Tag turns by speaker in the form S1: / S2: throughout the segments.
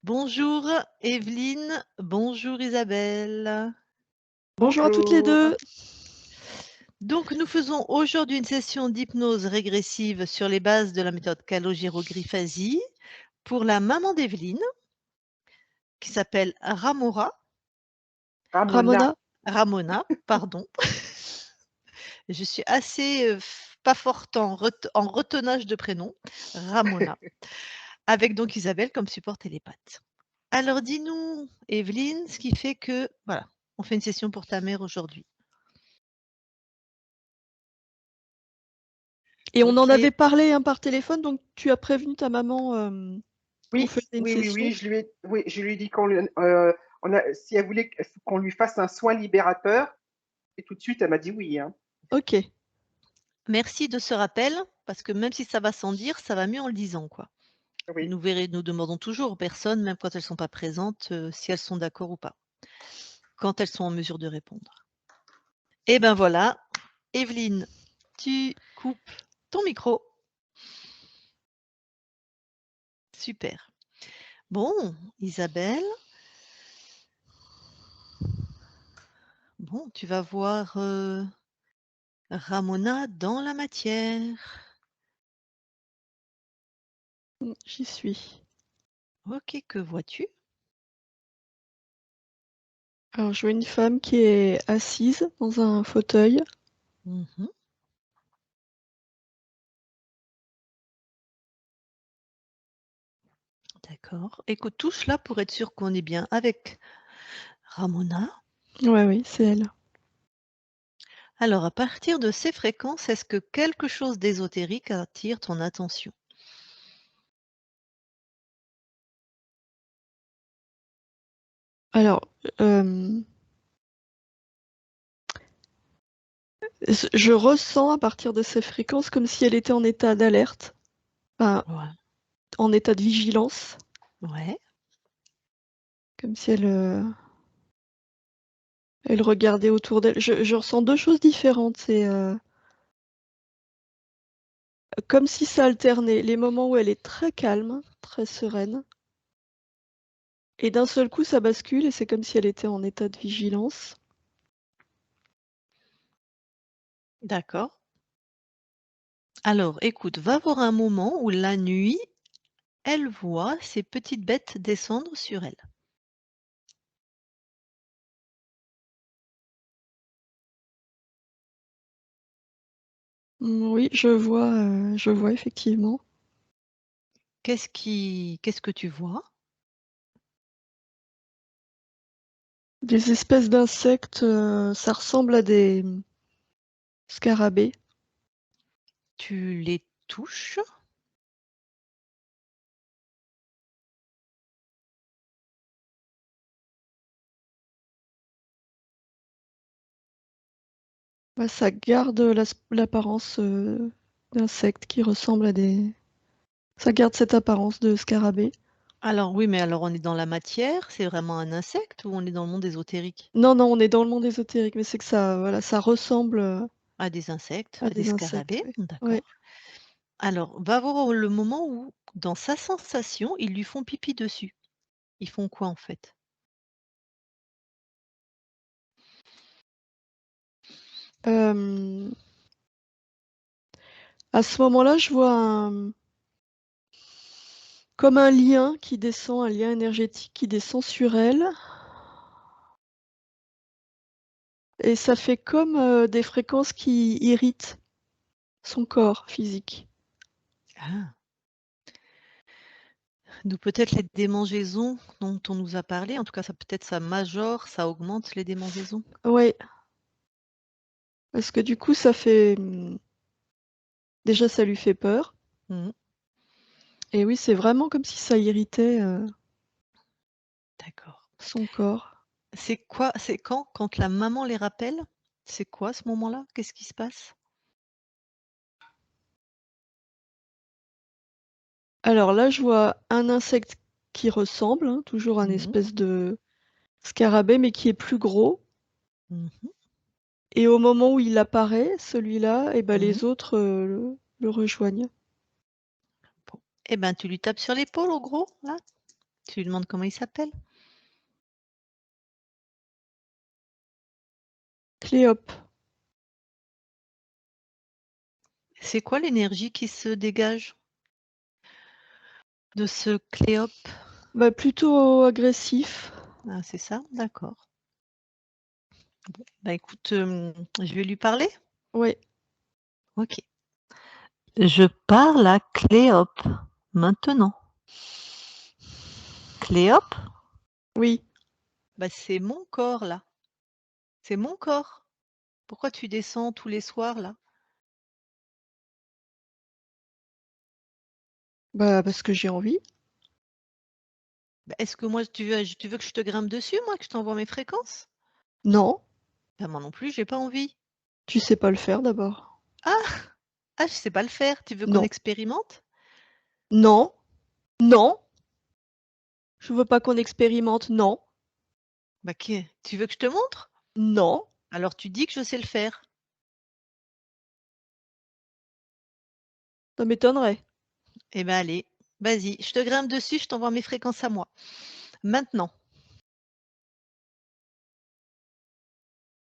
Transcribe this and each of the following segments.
S1: Bonjour Evelyne, bonjour Isabelle.
S2: Bonjour à toutes les
S3: Bonjour.
S2: 2.
S1: Donc nous faisons aujourd'hui une session d'hypnose régressive sur les bases de la méthode Calogero-Griffasi pour la maman d'Evelyne qui s'appelle
S3: Ramona.
S2: Ramona?
S1: Ramona, pardon. Je suis assez pas forte en retenage de prénom, Ramona, avec donc Isabelle comme support télépathe. Alors dis-nous, Evelyne, ce qui fait que, voilà, on fait une session pour ta mère aujourd'hui.
S2: Et on en
S1: Ok,
S2: avait parlé, par téléphone, donc tu as prévenu ta maman, qu'on
S3: Oui,
S2: faisait une
S3: oui, oui,
S2: session?
S3: je lui ai dit si elle voulait qu'on lui fasse un soin libérateur, et tout de suite, elle m'a dit oui, hein.
S2: OK.
S1: merci de ce rappel, parce que même si ça va sans dire, ça va mieux en le disant, quoi.
S3: Oui.
S1: Nous verrez, nous demandons toujours aux personnes, même quand elles ne sont pas présentes, si elles sont d'accord ou pas, quand elles sont en mesure de répondre. Et ben voilà, Evelyne, tu coupes ton micro. Super. Bon, Isabelle. Bon, tu vas voir Ramona dans la matière.
S2: J'y suis.
S1: Ok, que vois-tu?
S2: Alors, je vois une femme qui est assise dans un fauteuil.
S1: Mhm. D'accord. Écoute, touche là pour être sûr qu'on est bien avec Ramona.
S2: Ouais, oui, c'est elle.
S1: Alors, à partir de ces fréquences, est-ce que quelque chose d'ésotérique attire ton attention?
S2: Alors, je ressens à partir de ces fréquences comme si elle était en état d'alerte, enfin,
S1: Ouais.
S2: en état de vigilance,
S1: Ouais.
S2: comme si elle regardait autour d'elle. Je ressens 2 choses différentes. C'est, comme si ça alternait les moments où elle est très calme, très sereine, et d'un seul coup ça bascule et c'est comme si elle était en état de vigilance.
S1: D'accord. Alors, écoute, va voir un moment où la nuit, elle voit ces petites bêtes descendre sur elle.
S2: Oui, je vois effectivement.
S1: Qu'est-ce que tu vois?
S2: Des espèces d'insectes, ça ressemble à des scarabées.
S1: Tu les touches?
S2: Bah, ça garde l'apparence, d'insectes qui ressemblent à des ça garde cette apparence de scarabée.
S1: Alors oui, mais alors on est dans la matière, c'est vraiment un insecte ou on est dans le monde ésotérique?
S2: Non, non, on est dans le monde ésotérique, mais c'est que ça, voilà, ça ressemble,
S1: À des insectes,
S2: à
S1: à des
S2: des insectes,
S1: scarabées?
S2: oui. Ouais.
S1: D'accord. Alors, va voir le moment où, dans sa sensation, ils lui font pipi dessus. Ils font quoi en fait?
S2: Hem, à ce moment-là, je vois comme un lien qui descend, un lien énergétique qui descend sur elle et ça fait comme, des fréquences qui irritent son corps physique.
S1: Ah, d'où peut-être les démangeaisons dont on nous a parlé. En tout cas, ça peut-être ça majore, ça augmente les démangeaisons.
S2: Ouais, parce que du coup, ça fait, déjà ça lui fait peur
S1: Mmh.
S2: et oui, c'est vraiment comme si ça irritait,
S1: D'accord.
S2: son corps.
S1: C'est quand la maman les rappelle? C'est quoi ce moment-là? Qu'est-ce qui se passe?
S2: Alors là, je vois un insecte qui ressemble, toujours à un
S1: Mmh mh.
S2: espèce de scarabée, mais qui est plus gros
S1: Mmh.
S2: et au moment où il apparaît, celui-là et ben
S1: Mmh.
S2: les autres, le rejoignent.
S1: Bon. Eh ben, tu lui tapes sur l'épaule, en gros, là? Tu lui demandes comment il s'appelle?
S2: Cléope.
S1: C'est quoi l'énergie qui se dégage de ce Cléope?
S2: Bah, plutôt agressif.
S1: Ah, c'est ça? D'accord. Bon, bah, écoute, je vais lui parler?
S2: Ouais.
S1: OK. Je parle à Cléope, maintenant. Cléope?
S2: Oui.
S1: Bah, c'est mon corps là. C'est mon corps. Pourquoi tu descends tous les soirs là?
S2: Bah, parce que j'ai envie.
S1: Bah, est-ce que moi tu veux que je te grimpe dessus moi, que je t'envoie mes fréquences?
S2: Non,
S1: Bah, moi non plus, j'ai pas envie.
S2: tu sais pas le faire d'abord.
S1: Ah! Ah, je sais pas le faire. Tu veux qu'on
S2: Non.
S1: expérimente?
S2: Non. Non. Je veux pas qu'on expérimente. Non.
S1: Bah, tu veux que je te montre?
S2: Non.
S1: Alors tu dis que je sais le faire.
S2: Ça m'étonnerait.
S1: Eh ben allez, vas-y, je te grimpe dessus, je t'envoie mes fréquences à moi. Maintenant.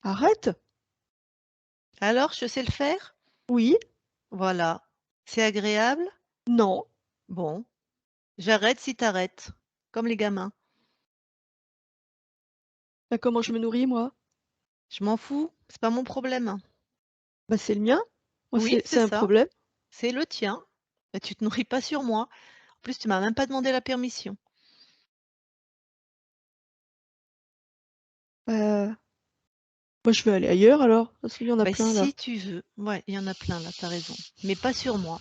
S2: Arrête.
S1: Alors, je sais le faire?
S2: Oui.
S1: Voilà. C'est agréable?
S2: Non.
S1: Bon. J'arrête si t'arrêtes. Comme les gamins.
S2: Bah, comment je me nourris, moi?
S1: Je m'en fous, c'est pas mon problème.
S2: Bah, c'est le mien. Moi,
S1: Oui,
S2: c'est
S1: c'est
S2: un
S1: ça,
S2: problème.
S1: c'est le tien. Et tu te nourris pas sur moi. En plus, tu m'as même pas demandé la permission.
S2: Bah, moi, je vais aller ailleurs alors. De toute façon, il y en a
S1: Bah,
S2: plein là.
S1: si tu veux. Ouais, il y en a plein là, tu as raison. Mais pas sur moi.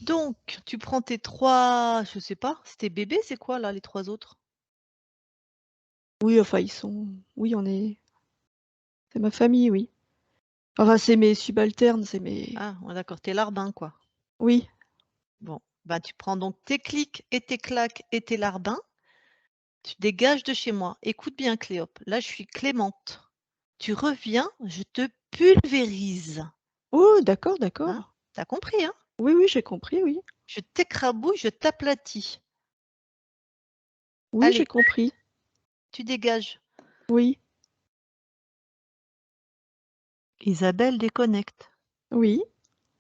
S1: Donc, tu prends tes 3, je sais pas, c'est tes bébés, c'est quoi là, les 3 autres?
S2: Oui, enfin, ils sont. Oui, on est. C'est ma famille, oui. Enfin, c'est mes subalternes, c'est mes.
S1: Ah, ouais, d'accord, tes larbins, quoi.
S2: Oui.
S1: Bon, bah, tu prends donc tes clics et tes claques et tes larbins, tu dégages de chez moi. Écoute bien, Cléope, là, je suis Clémente. Tu reviens, je te pulvérise.
S2: Oh, d'accord,
S1: Hein?
S2: d'accord.
S1: Tu compris, hein?
S2: Oui, oui, j'ai compris, oui.
S1: Je t'écrabouille, je t'aplatis.
S2: Oui, j'ai
S1: Allez,
S2: compris.
S1: tu dégages.
S2: Oui,
S1: Isabelle déconnecte.
S2: oui.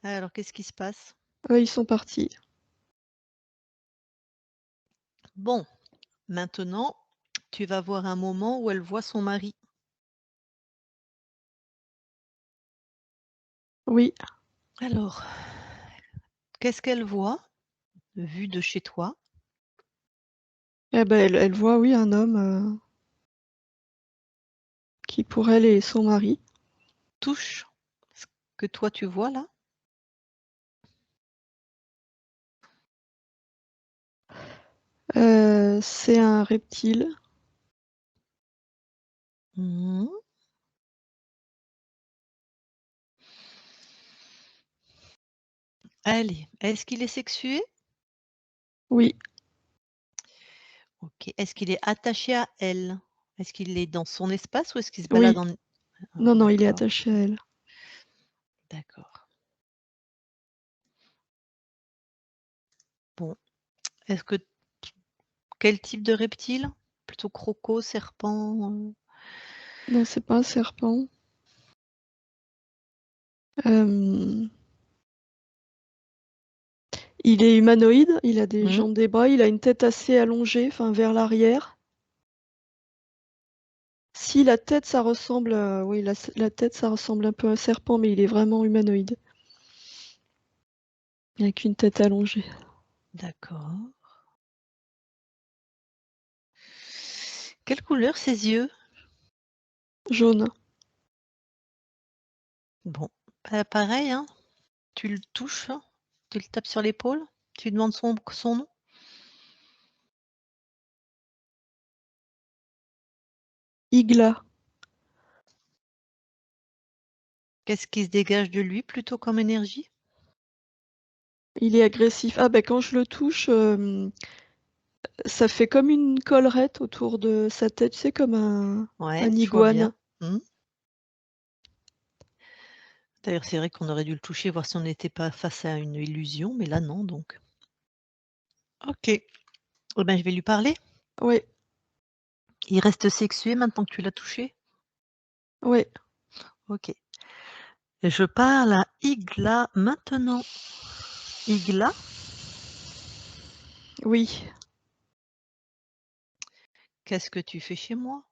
S1: Alors, qu'est-ce qui se passe?
S2: Ils sont partis.
S1: Bon, maintenant, tu vas voir un moment où elle voit son mari.
S2: Oui.
S1: Alors, qu'est-ce qu'elle voit, vu de chez toi?
S2: Eh ben, elle voit, oui, un homme qui pour elle est son mari.
S1: Touche ce que toi tu vois là?
S2: C'est un reptile.
S1: Mmh. Allez, est-ce qu'il est sexué?
S2: Oui.
S1: OK. Est-ce qu'il est attaché à elle? Est-ce qu'il est dans son espace ou est-ce qu'il se balade
S2: Oui.
S1: en
S2: Non, non, il est
S1: d'accord,
S2: attaché à elle.
S1: d'accord. Bon, est-ce que quel type de reptile? Plutôt croco, serpent,
S2: Non, c'est pas un serpent. Euh, Il est humanoïde, il a des
S1: Mmh,
S2: jambes, des bras, il a une tête assez allongée, enfin vers l'arrière. Si la tête, ça ressemble, oui, la tête, ça ressemble un peu à un serpent, mais il est vraiment humanoïde, avec une tête allongée.
S1: d'accord. Quelle couleur ses yeux?
S2: Jaune.
S1: Bon, bah, pareil, hein, tu le touches, hein, tu le tapes sur l'épaule, tu lui demandes son nom.
S2: Igla.
S1: Qu'est-ce qui se dégage de lui plutôt comme énergie?
S2: Il est agressif. Ah ben quand je le touche, ça fait comme une collerette autour de sa tête, tu sais, comme
S1: Ouais,
S2: un
S1: je vois
S2: iguane.
S1: bien. Mmh. D'ailleurs, c'est vrai qu'on aurait dû le toucher, voir si on n'était pas face à une illusion, mais là non donc. OK. Eh ben, je vais lui parler.
S2: Oui,
S1: Il reste sexué maintenant que tu l'as touché?
S2: oui,
S1: OK. Et je parle à Igla maintenant. Igla,
S2: oui.
S1: qu'est-ce que tu fais chez moi?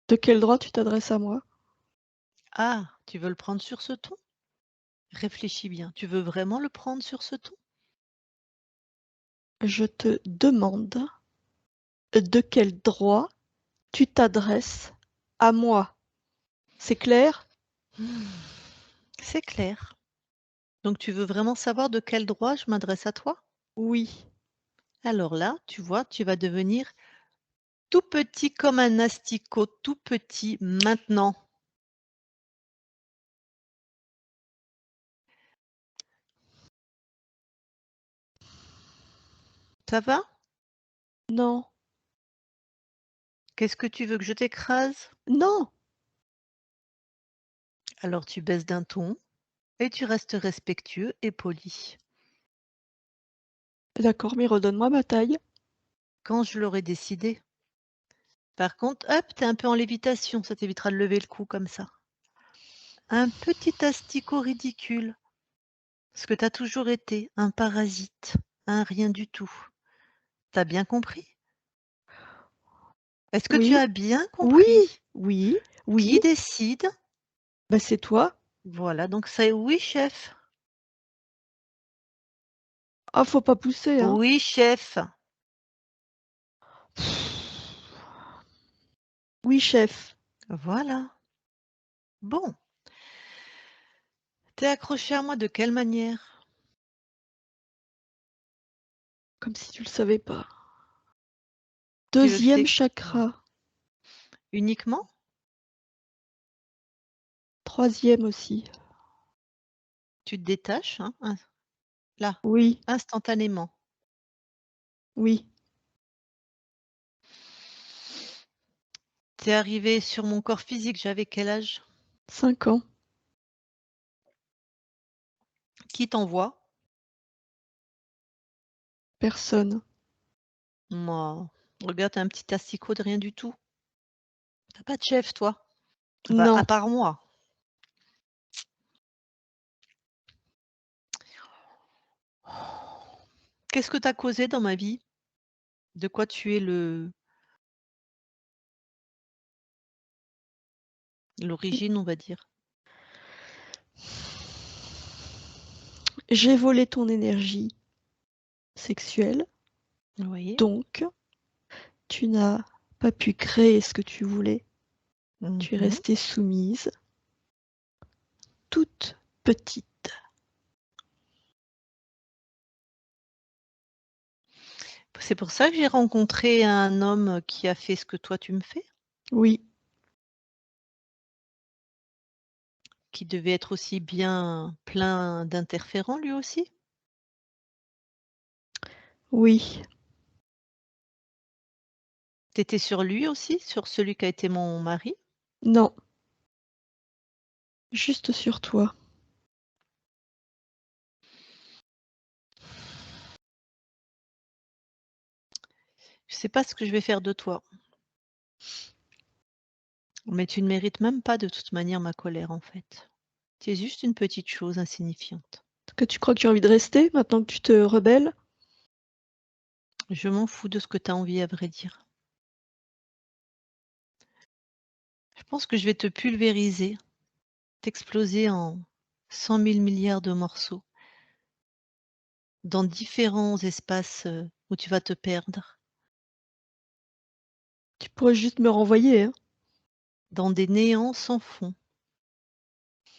S2: De quel droit tu t'adresses à moi?
S1: Ah, tu veux le prendre sur ce ton? Réfléchis bien. Tu veux vraiment le prendre sur ce ton?
S2: Je te demande de quel droit tu t'adresses à moi. C'est clair?
S1: Mmh. C'est clair. Donc tu veux vraiment savoir de quel droit je m'adresse à toi?
S2: Oui.
S1: Alors là, tu vois, tu vas devenir tout petit comme un asticot, tout petit maintenant. Ça va?
S2: Non.
S1: Qu'est-ce que tu veux que je t'écrase?
S2: Non!
S1: Alors tu baisses d'un ton et tu restes respectueux et poli.
S2: D'accord, mais redonne-moi ma taille.
S1: Quand je l'aurai décidé. Par contre, hop, tu es un peu en lévitation, ça t'évitera de lever le cou comme ça. Un petit asticot ridicule, parce que tu as toujours été un parasite, un rien du tout. Tu as bien compris? Est-ce que tu
S2: Oui,
S1: as bien
S2: oui,
S1: compris?
S2: oui, oui.
S1: Qui décide?
S2: Bah, c'est toi.
S1: Voilà, donc c'est oui, chef.
S2: Ah, faut pas pousser, hein.
S1: Oui, chef.
S2: Oui, chef.
S1: Voilà. Bon. T'es accroché à moi de quelle manière?
S2: Comme si tu le savais pas.
S1: Tu veux que je
S2: 2e
S1: voilà.
S2: chakra,
S1: Uniquement?
S2: 3e aussi.
S1: Tu te détaches, hein, là,
S2: Oui,
S1: instantanément.
S2: oui.
S1: Tu es arrivé sur mon corps physique, j'avais quel âge?
S2: 5 ans.
S1: Qui t'envoie?
S2: Personne.
S1: Moi, regarde, tu un petit asticot de rien du tout. T'as pas de chef, toi? Enfin,
S2: Non.
S1: à part moi. Qu'est-ce que tu as causé dans ma vie? De quoi tu es l'origine, on va dire?
S2: J'ai volé ton énergie sexuelle,
S1: Oui.
S2: donc tu n'as pas pu créer ce que tu voulais. Tu es
S1: Mmh.
S2: restée soumise, toute petite.
S1: C'est pour ça que j'ai rencontré un homme qui a fait ce que toi tu me fais?
S2: Oui,
S1: Qui devait être aussi bien plein d'interférents lui aussi?
S2: oui.
S1: Tu étais sur lui aussi? Sur celui qui a été mon mari?
S2: Non, juste sur toi.
S1: Je sais pas ce que je vais faire de toi. Mais tu ne mérites même pas de toute manière ma colère en fait. Tu es juste une petite chose insignifiante.
S2: Est-ce que tu crois que j'ai envie de rester maintenant que tu te rebelles?
S1: Je m'en fous de ce que tu as envie à vrai dire. Je pense que je vais te pulvériser, t'exploser en 100 000 milliards de morceaux dans différents espaces, où tu vas te perdre,
S2: Tu pourrais juste me renvoyer, hein.
S1: dans des néants sans fond.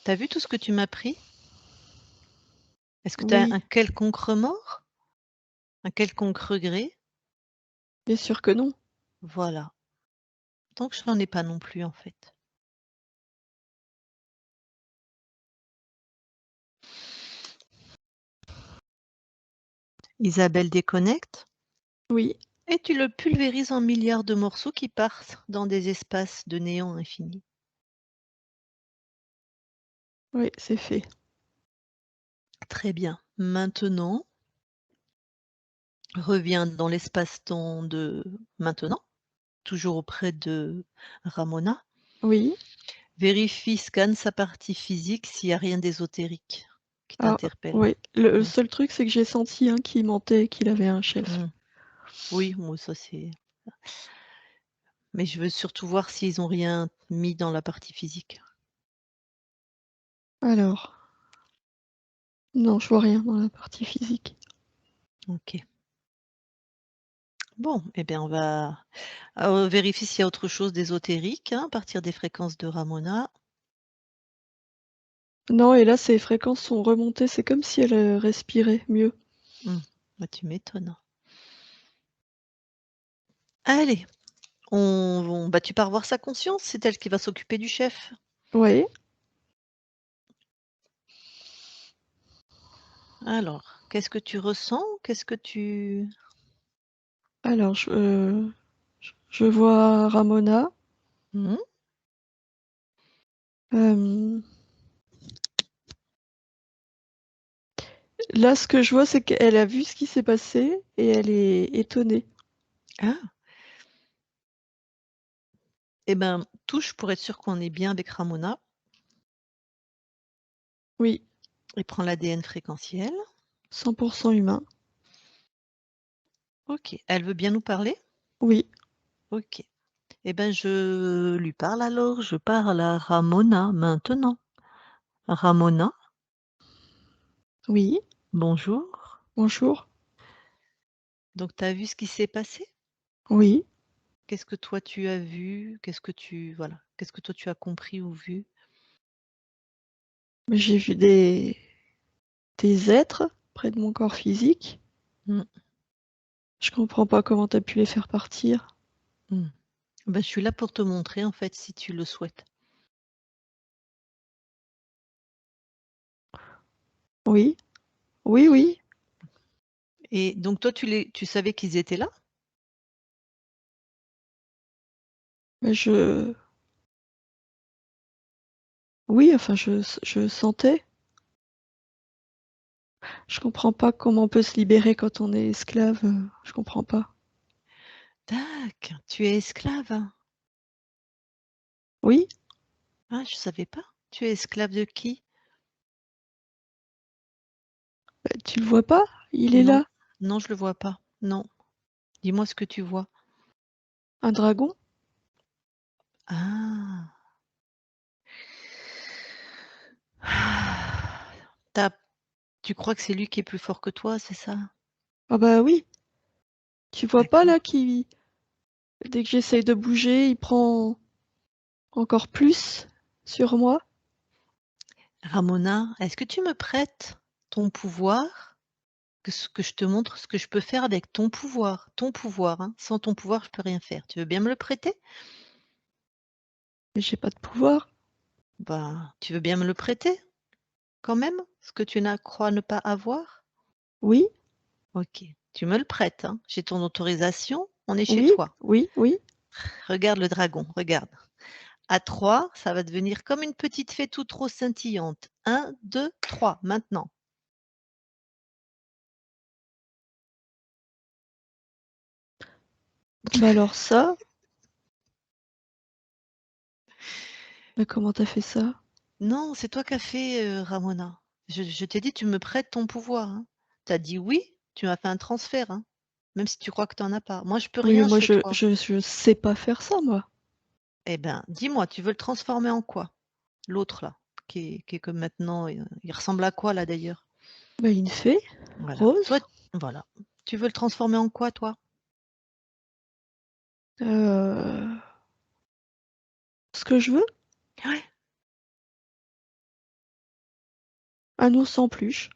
S1: Tu as vu tout ce que tu m'as pris? Est-ce que tu as un
S2: Oui,
S1: quelconque remords? Un quelconque regret?
S2: bien sûr que non.
S1: Voilà. Donc je n'en ai pas non plus en fait. Isabelle déconnecte
S2: Oui,
S1: et tu le pulvérises en milliards de morceaux qui partent dans des espaces de néant infini.
S2: oui, c'est fait.
S1: Très bien. Maintenant, reviens dans l'espace-temps de maintenant, toujours auprès de Ramona.
S2: Oui.
S1: Vérifie, scanne sa partie physique s'il y a rien d'ésotérique qui
S2: Ah,
S1: t'interpelle.
S2: oui. Le
S1: Mmh.
S2: seul truc, c'est que j'ai senti, qu'il mentait, qu'il avait un chef.
S1: Mmh. Oui, moi ça c'est mais je veux surtout voir s'ils ont rien mis dans la partie physique.
S2: Alors? Non, je vois rien dans la partie physique.
S1: OK. Bon, eh bien on va, vérifier s'il y a autre chose d'ésotérique, hein, à partir des fréquences de Ramona.
S2: Non, et là, ses fréquences sont remontées, c'est comme si elle, respirait mieux.
S1: Bah, tu m'étonnes. Allez, bah, tu pars voir sa conscience, c'est elle qui va s'occuper du chef.
S2: Oui.
S1: Alors, qu'est-ce que tu ressens? Qu'est-ce que tu
S2: Alors je vois Ramona.
S1: Mmh.
S2: Là, ce que je vois, c'est qu'elle a vu ce qui s'est passé et elle est étonnée.
S1: Ah! Eh ben, touche pour être sûr qu'on est bien avec Ramona
S2: Oui,
S1: et prends l'ADN fréquentiel.
S2: 100% humain.
S1: OK. Elle veut bien nous parler?
S2: Oui,
S1: OK. Eh ben, je lui parle alors, je parle à Ramona maintenant. Ramona,
S2: oui,
S1: bonjour.
S2: bonjour.
S1: Donc tu as vu ce qui s'est passé?
S2: Oui,
S1: Qu'est-ce que toi tu as vu? Qu'est-ce que toi tu as compris ou vu?
S2: mais j'ai vu des êtres près de mon corps physique.
S1: Mmh,
S2: Je comprends pas comment tu as pu les faire partir.
S1: mmh. Bah, je suis là pour te montrer en fait si tu le souhaites.
S2: Oui, oui, oui.
S1: Et donc toi tu savais qu'ils étaient là?
S2: Mais oui, enfin, je sentais. Je comprends pas comment on peut se libérer quand on est esclave. Je comprends pas.
S1: Tac, tu es esclave?
S2: Oui,
S1: Ah, je savais pas. Tu es esclave de qui?
S2: bah, tu le vois pas? Il est
S1: Non,
S2: là.
S1: non, je le vois pas. Non. Dis-moi ce que tu vois.
S2: Un dragon?
S1: Ah. Ah. Tu crois que c'est lui qui est plus fort que toi, c'est ça?
S2: Ah bah oui. Tu vois pas
S1: D'accord.
S2: là dès que j'essaye de bouger, il prend encore plus sur moi?
S1: Ramona, est-ce que tu me prêtes ton pouvoir? Que je te montre ce que je peux faire avec ton pouvoir. Ton pouvoir, hein. Sans ton pouvoir, je peux rien faire. Tu veux bien me le prêter?
S2: Mais j'ai pas de pouvoir.
S1: Bah, tu veux bien me le prêter quand même? Ce que tu crois ne pas avoir?
S2: Oui,
S1: OK. Tu me le prêtes, hein. J'ai ton autorisation, on est chez
S2: oui,
S1: toi.
S2: oui, oui.
S1: Regarde le dragon, regarde. À 3, ça va devenir comme une petite fée toute rose scintillante. 1, 2, 3, maintenant.
S2: Bah alors ça, mais comment t'as fait ça?
S1: Non, c'est toi qui as fait, Ramona. Je t'ai dit: «Tu me prêtes ton pouvoir», hein. Tu as dit: «Oui», tu m'as fait un transfert, hein, même si tu crois que tu en as pas. Moi, je peux
S2: Oui, mais
S1: rien
S2: moi
S1: chez
S2: je
S1: toi.
S2: je je sais pas faire ça, moi.
S1: Eh ben, dis-moi, tu veux le transformer en quoi? L'autre là, qui est comme maintenant, il ressemble à quoi là d'ailleurs?
S2: Bah une fée,
S1: Voilà.
S2: rose,
S1: Toi voilà. Tu veux le transformer en quoi toi?
S2: heu, ce que je veux,
S1: Ouais.
S2: un ours en peluche.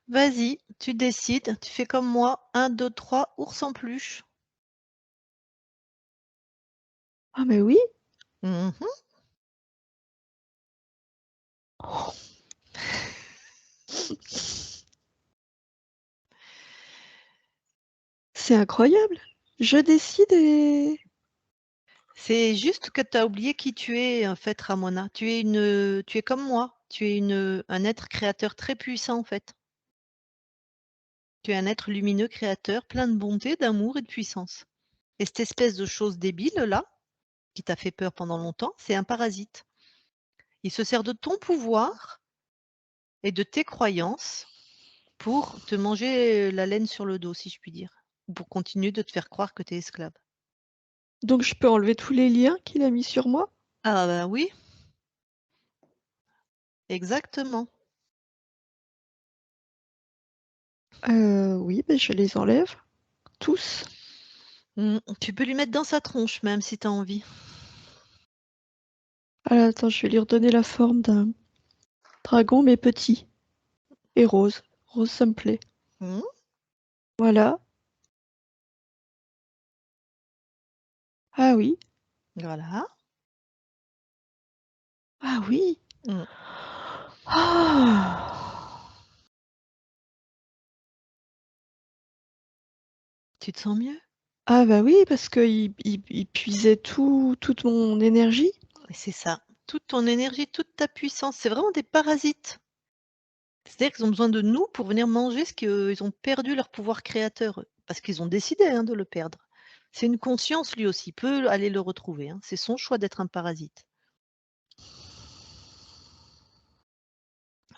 S1: Vas-y, tu décides, tu fais comme moi. 1, 2, 3, ours en peluche.
S2: Ah mais oui!
S1: Mmh mh.
S2: C'est incroyable! Je décide et
S1: C'est juste que tu as oublié qui tu es en fait, Ramona. Tu es comme moi. Tu es un être créateur très puissant, en fait. Tu es un être lumineux créateur, plein de bonté, d'amour et de puissance. Et cette espèce de chose débile-là, qui t'a fait peur pendant longtemps, c'est un parasite. Il se sert de ton pouvoir et de tes croyances pour te manger la laine sur le dos, si je puis dire. Ou pour continuer de te faire croire que tu es esclave.
S2: Donc je peux enlever tous les liens qu'il a mis sur moi?
S1: Ah bah oui, exactement.
S2: Oui, ben je les enlève. Tous.
S1: Tu peux lui mettre dans sa tronche même si tu as envie.
S2: Ah, attends, je vais lui redonner la forme d'un dragon, mais petit. Et rose. Rose, ça me plaît.
S1: Mmh,
S2: Voilà. Ah oui.
S1: voilà.
S2: Ah oui.
S1: Mmh.
S2: Ah.
S1: Tu te sens mieux?
S2: Ah bah oui, parce qu'il puisait toute mon énergie.
S1: Et c'est ça. Toute ton énergie, toute ta puissance, c'est vraiment des parasites. C'est-à-dire qu'ils ont besoin de nous pour venir manger ce qu'ils ont perdu leur pouvoir créateur, eux, parce qu'ils ont décidé, hein, de le perdre. C'est une conscience lui aussi, il peut aller le retrouver, hein. C'est son choix d'être un parasite.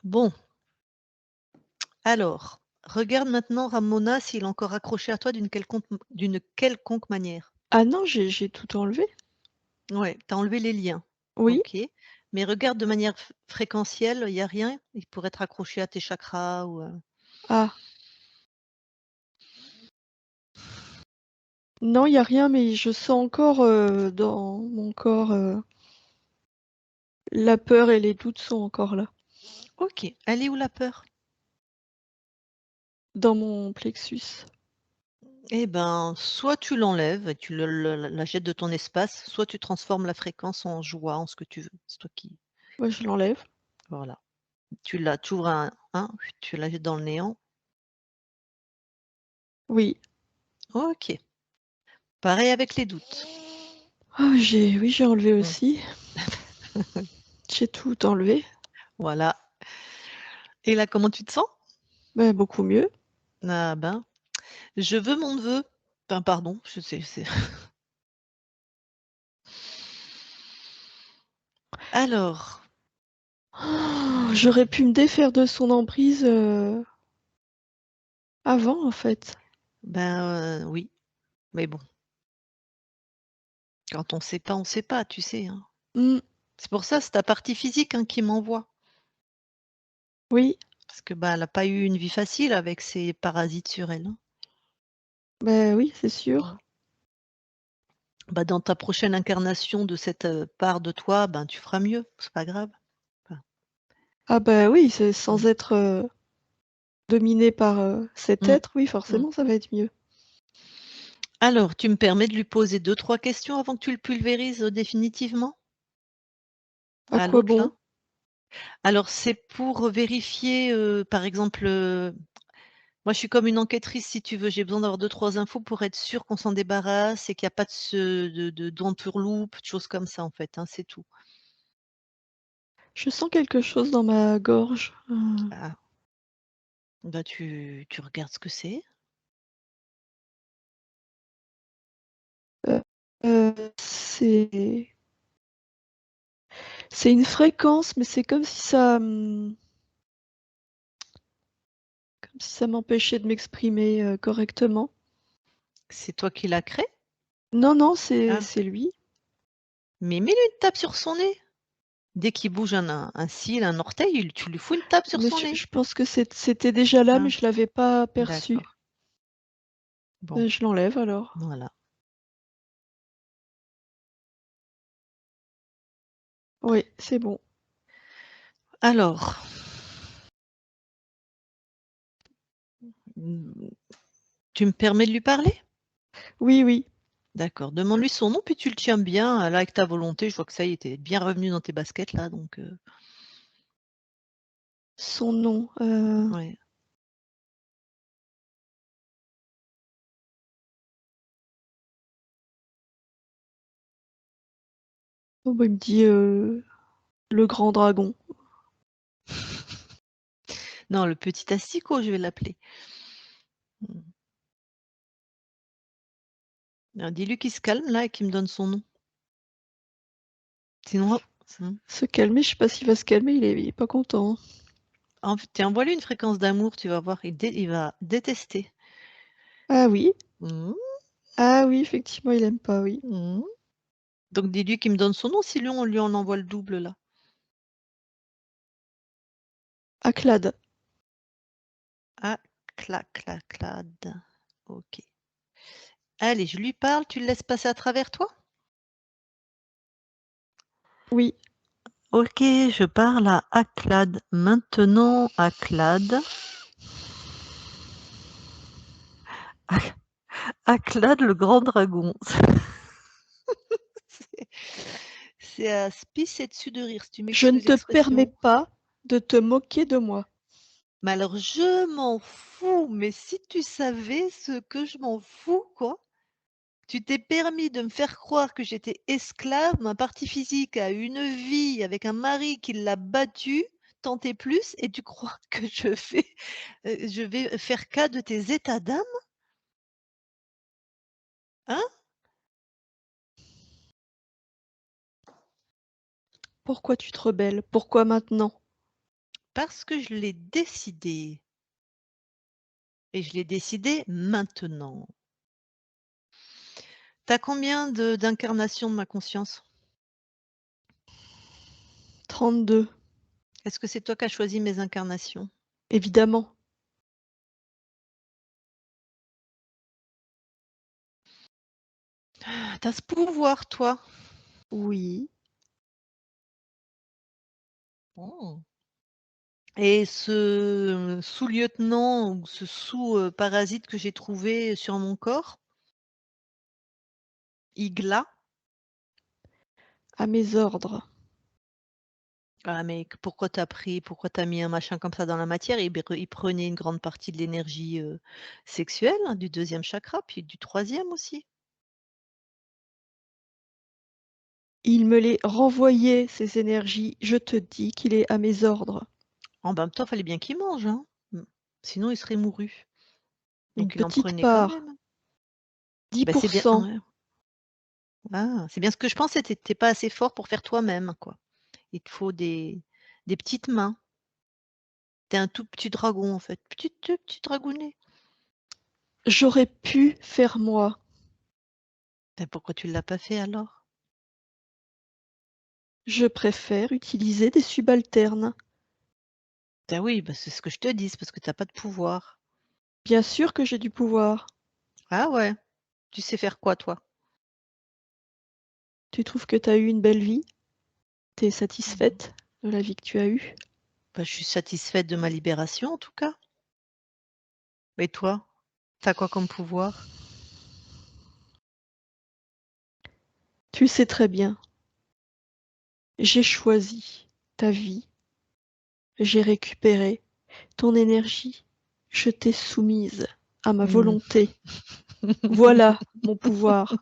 S1: Bon, alors, regarde maintenant Ramona s'il est encore accroché à toi d'une quelconque manière.
S2: Ah non, j'ai tout enlevé.
S1: Ouais, tu as enlevé les liens.
S2: Oui.
S1: OK. Mais regarde de manière fréquentielle, il y a rien? Il pourrait être accroché à tes chakras ou,
S2: Ah. Non, il y a rien, mais je sens encore dans mon corps la peur et les doutes sont encore là.
S1: OK. Elle est où la peur?
S2: Dans mon plexus.
S1: Eh ben, soit tu l'enlèves et tu la jettes de ton espace, soit tu transformes la fréquence en joie, en ce que tu veux. C'est toi qui
S2: Moi, je l'enlève.
S1: voilà. Tu ouvres tu la jettes dans le néant.
S2: Oui.
S1: OK. Pareil avec les doutes.
S2: Ah, oui, j'ai enlevé
S1: Mmh.
S2: aussi. J'ai tout enlevé.
S1: Voilà. Et là, comment tu te sens?
S2: Bah, beaucoup mieux.
S1: Ah ben, je veux mon neveu. Enfin, pardon, je sais, c'est alors,
S2: Oh, j'aurais pu me défaire de son emprise avant, en fait.
S1: ben, oui, mais bon, quand on sait pas, tu sais, hein.
S2: Mmh.
S1: C'est pour ça, c'est ta partie physique, hein, qui m'envoie.
S2: Oui.
S1: Parce que, bah, elle a pas eu une vie facile avec ces parasites sur elle, hein.
S2: Bah, oui, c'est
S1: Mmh.
S2: sûr.
S1: Bah, dans ta prochaine incarnation de cette, part de toi, ben, tu feras mieux, c'est pas grave. Enfin,
S2: Ah bah, oui, c'est sans
S1: mmh,
S2: être, dominée par, cet
S1: mmh,
S2: être, oui,
S1: mmh.
S2: forcément, ça va être mieux.
S1: Alors, tu me permets de lui poser deux-trois questions avant que tu le pulvérises, définitivement?
S2: À
S1: À
S2: quoi
S1: l'autre,
S2: bon?
S1: là? Alors, c'est pour vérifier, par exemple, moi, je suis comme une enquêtrice, si tu veux. J'ai besoin d'avoir deux-trois infos pour être sûre qu'on s'en débarrasse et qu'il y a pas d'entourloupe, de choses comme ça, en fait, hein, c'est tout.
S2: Je sens quelque chose dans ma gorge.
S1: Ah, bah, tu regardes ce que c'est.
S2: Heu c'est une fréquence, mais c'est comme si ça m'empêchait de m'exprimer, correctement.
S1: C'est toi qui l'as créé?
S2: Non, non, c'est
S1: Ah,
S2: lui.
S1: mais mets-lui une tape sur son nez. Dès qu'il bouge un cil, un orteil, tu lui fous une tape sur
S2: Mais
S1: son nez.
S2: je pense que c'était déjà là, mais
S1: Ah,
S2: je l'avais pas perçu.
S1: d'accord. Bon,
S2: Je l'enlève alors.
S1: voilà.
S2: Oui, c'est bon.
S1: Alors, mmh, tu me permets de lui parler?
S2: Oui, oui.
S1: D'accord. Demande-lui son nom, puis tu le tiens bien, là, avec ta volonté. Je vois que ça y est, tu es bien revenu dans tes baskets là, donc
S2: Son nom,
S1: ouais.
S2: oh bah, il me dit, le grand dragon.
S1: Non, le petit asticot, je vais l'appeler. Dis-lui qu'il se calme là et qu'il me donne son nom. Sinon,
S2: Se calmer, je sais pas s'il va se calmer, il est pas content.
S1: tiens, envoie-lui une fréquence d'amour, tu vas voir, il va détester.
S2: Ah oui,
S1: Mmh,
S2: ah oui, effectivement, il aime pas, oui.
S1: mmh. Donc dis-lui qu'il me donne son nom, si lui on lui en envoie le double là.
S2: Aclad.
S1: Ah, clad. Ok. Allez, je lui parle, tu le laisses passer à travers toi?
S2: Oui,
S1: Ok, je parle à Aclad. Maintenant, Aclad. Aclad, le grand dragon. C'est à se pisser dessus de rire, si tu
S2: je ne
S1: m'excuses
S2: te permets
S1: l'expression.
S2: pas de te moquer de moi.
S1: Mais alors, je m'en fous, mais si tu savais ce que je m'en fous, quoi. Tu t'es permis de me faire croire que j'étais esclave, ma partie physique a eu une vie avec un mari qui l'a battue, tant et plus, et tu crois que je vais faire cas de tes états d'âme? Hein?
S2: Pourquoi tu te rebelles? Pourquoi maintenant?
S1: Parce que je l'ai décidé. Et je l'ai décidé maintenant. Tu as combien d'incarnations de ma conscience?
S2: 32,
S1: Est-ce que c'est toi qui as choisi mes incarnations?
S2: évidemment.
S1: Tu as ce pouvoir, toi.
S2: Oui.
S1: Oh. Et ce sous-lieutenant ou ce sous-parasite que j'ai trouvé sur mon corps, Igla,
S2: À mes ordres.
S1: ah mais pourquoi pourquoi t'as mis un machin comme ça dans la matière? Il prenait une grande partie de l'énergie sexuelle, hein, du deuxième chakra, puis du troisième aussi.
S2: Il me les renvoyait, ces énergies. Je te dis qu'il est à mes ordres.
S1: En même temps, fallait bien qu'il mange, hein. Sinon, il serait mouru.
S2: Une
S1: Donc il en
S2: petite
S1: prenait quand
S2: part.
S1: même. Ben c'est bien,
S2: 10%.
S1: ouais. Ah, c'est bien ce que je pensais, tu pas assez fort pour faire toi-même, quoi. Il te faut des petites mains. Tu es un tout petit dragon, en fait. Petit dragounet.
S2: J'aurais pu faire moi.
S1: Ben pourquoi tu l'as pas fait alors?
S2: Je préfère utiliser des subalternes.
S1: Ben oui, bah, c'est ce que je te dis, c'est parce que tu pas de pouvoir.
S2: Bien sûr que j'ai du pouvoir.
S1: Ah ouais? Tu sais faire quoi, toi?
S2: Tu trouves que tu as eu une belle vie? Tu es
S1: Mmh.
S2: satisfaite de la vie que tu as eue?
S1: Bah, je suis satisfaite de ma libération, en tout cas. Et toi? Tu as quoi comme pouvoir?
S2: Tu sais très bien. J'ai choisi ta vie. J'ai récupéré ton énergie. Je t'ai soumise à ma
S1: Mmh.
S2: volonté. Voilà mon pouvoir.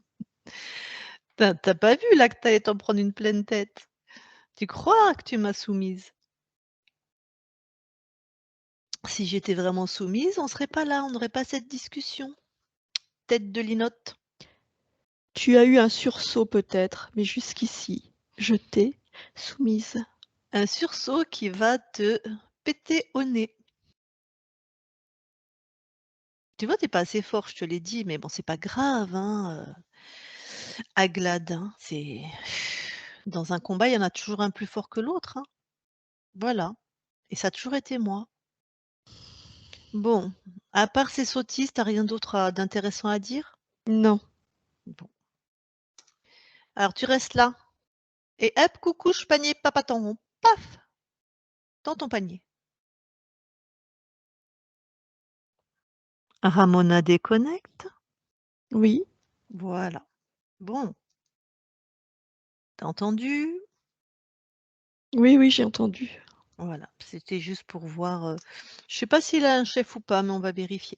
S1: Tu pas vu là que tu allais t'en prendre une pleine tête? Tu crois que tu m'as soumise? Si j'étais vraiment soumise, on serait pas là, on n'aurait pas cette discussion. Tête de linotte.
S2: Tu as eu un sursaut peut-être, mais jusqu'ici, je t'ai soumise.
S1: Un sursaut qui va te péter au nez. Tu vois, tu pas assez fort, je te l'ai dit, mais bon, c'est pas grave, hein, Aglad, hein, c'est dans un combat, il y en a toujours un plus fort que l'autre, hein. Voilà, et ça a toujours été moi. Bon, à part ces sottises, tu rien d'autre d'intéressant à dire?
S2: Non,
S1: Bon. Alors tu restes là et hop, coucouche, panier, papaton, paf! Dans ton panier. Ramona déconnecte.
S2: oui,
S1: Voilà. Bon, tu entendu?
S2: oui, oui, j'ai entendu.
S1: Voilà, c'était juste pour voir, je sais pas s'il a un chef ou pas, mais on va vérifier.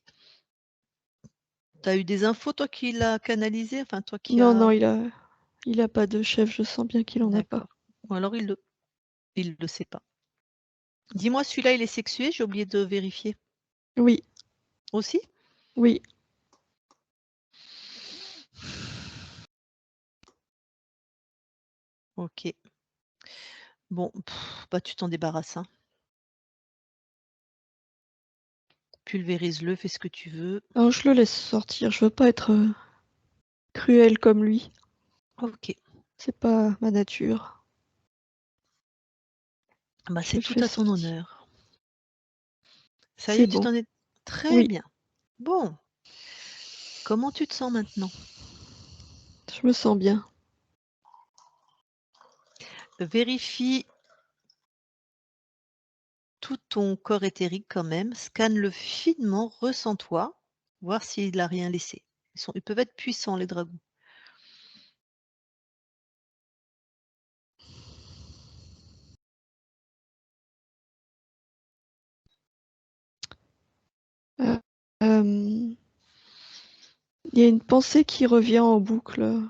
S1: Tu as eu des infos toi qui l'a canalisé? Enfin toi qui
S2: Non, non,
S1: as
S2: il a pas de chef, je sens bien qu'il en a pas.
S1: d'accord. Ou alors il le sait pas. Dis-moi, celui-là, il est sexué? J'ai oublié de vérifier.
S2: Oui,
S1: Aussi?
S2: oui.
S1: Ok. Bon, bah tu t'en débarrasses, hein. Pulvérise-le, fais ce que tu veux.
S2: Non, je le laisse sortir. Je veux pas être cruelle comme lui.
S1: Ok.
S2: C'est pas ma nature.
S1: Bah
S2: Je
S1: c'est
S2: le
S1: tout
S2: fais
S1: à ton
S2: sortir.
S1: honneur. Ça y
S2: C'est
S1: est, tu
S2: bon.
S1: t'en es... Très
S2: Oui,
S1: bien. Bon. Comment tu te sens maintenant?
S2: je me sens bien.
S1: Vérifie tout ton corps éthérique quand même. Scanne-le finement, ressens-toi, voir s'il n'a rien laissé. Ils peuvent être puissants, les dragons.
S2: Euh, il y a une pensée qui revient en boucle.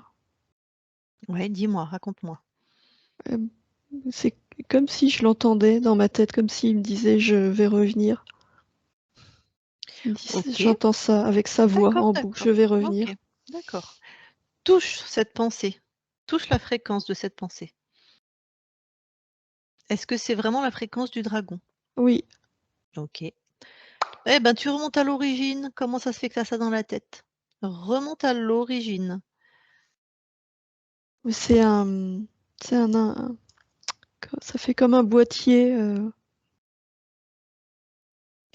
S1: Ouais, dis-moi, raconte-moi.
S2: Euh, c'est comme si je l'entendais dans ma tête, comme s'il me disait je vais revenir.
S1: Ok,
S2: J'entends ça avec sa voix
S1: d'accord,
S2: en boucle, je
S1: d'accord.
S2: vais
S1: Ok,
S2: revenir.
S1: d'accord. Touche cette pensée. Touche la fréquence de cette pensée. Est-ce que c'est vraiment la fréquence du dragon?
S2: Oui,
S1: Ok. Eh ben, tu remontes à l'origine. Comment ça se fait que tu as ça dans la tête? Remonte à l'origine.
S2: c'est ça fait comme un boîtier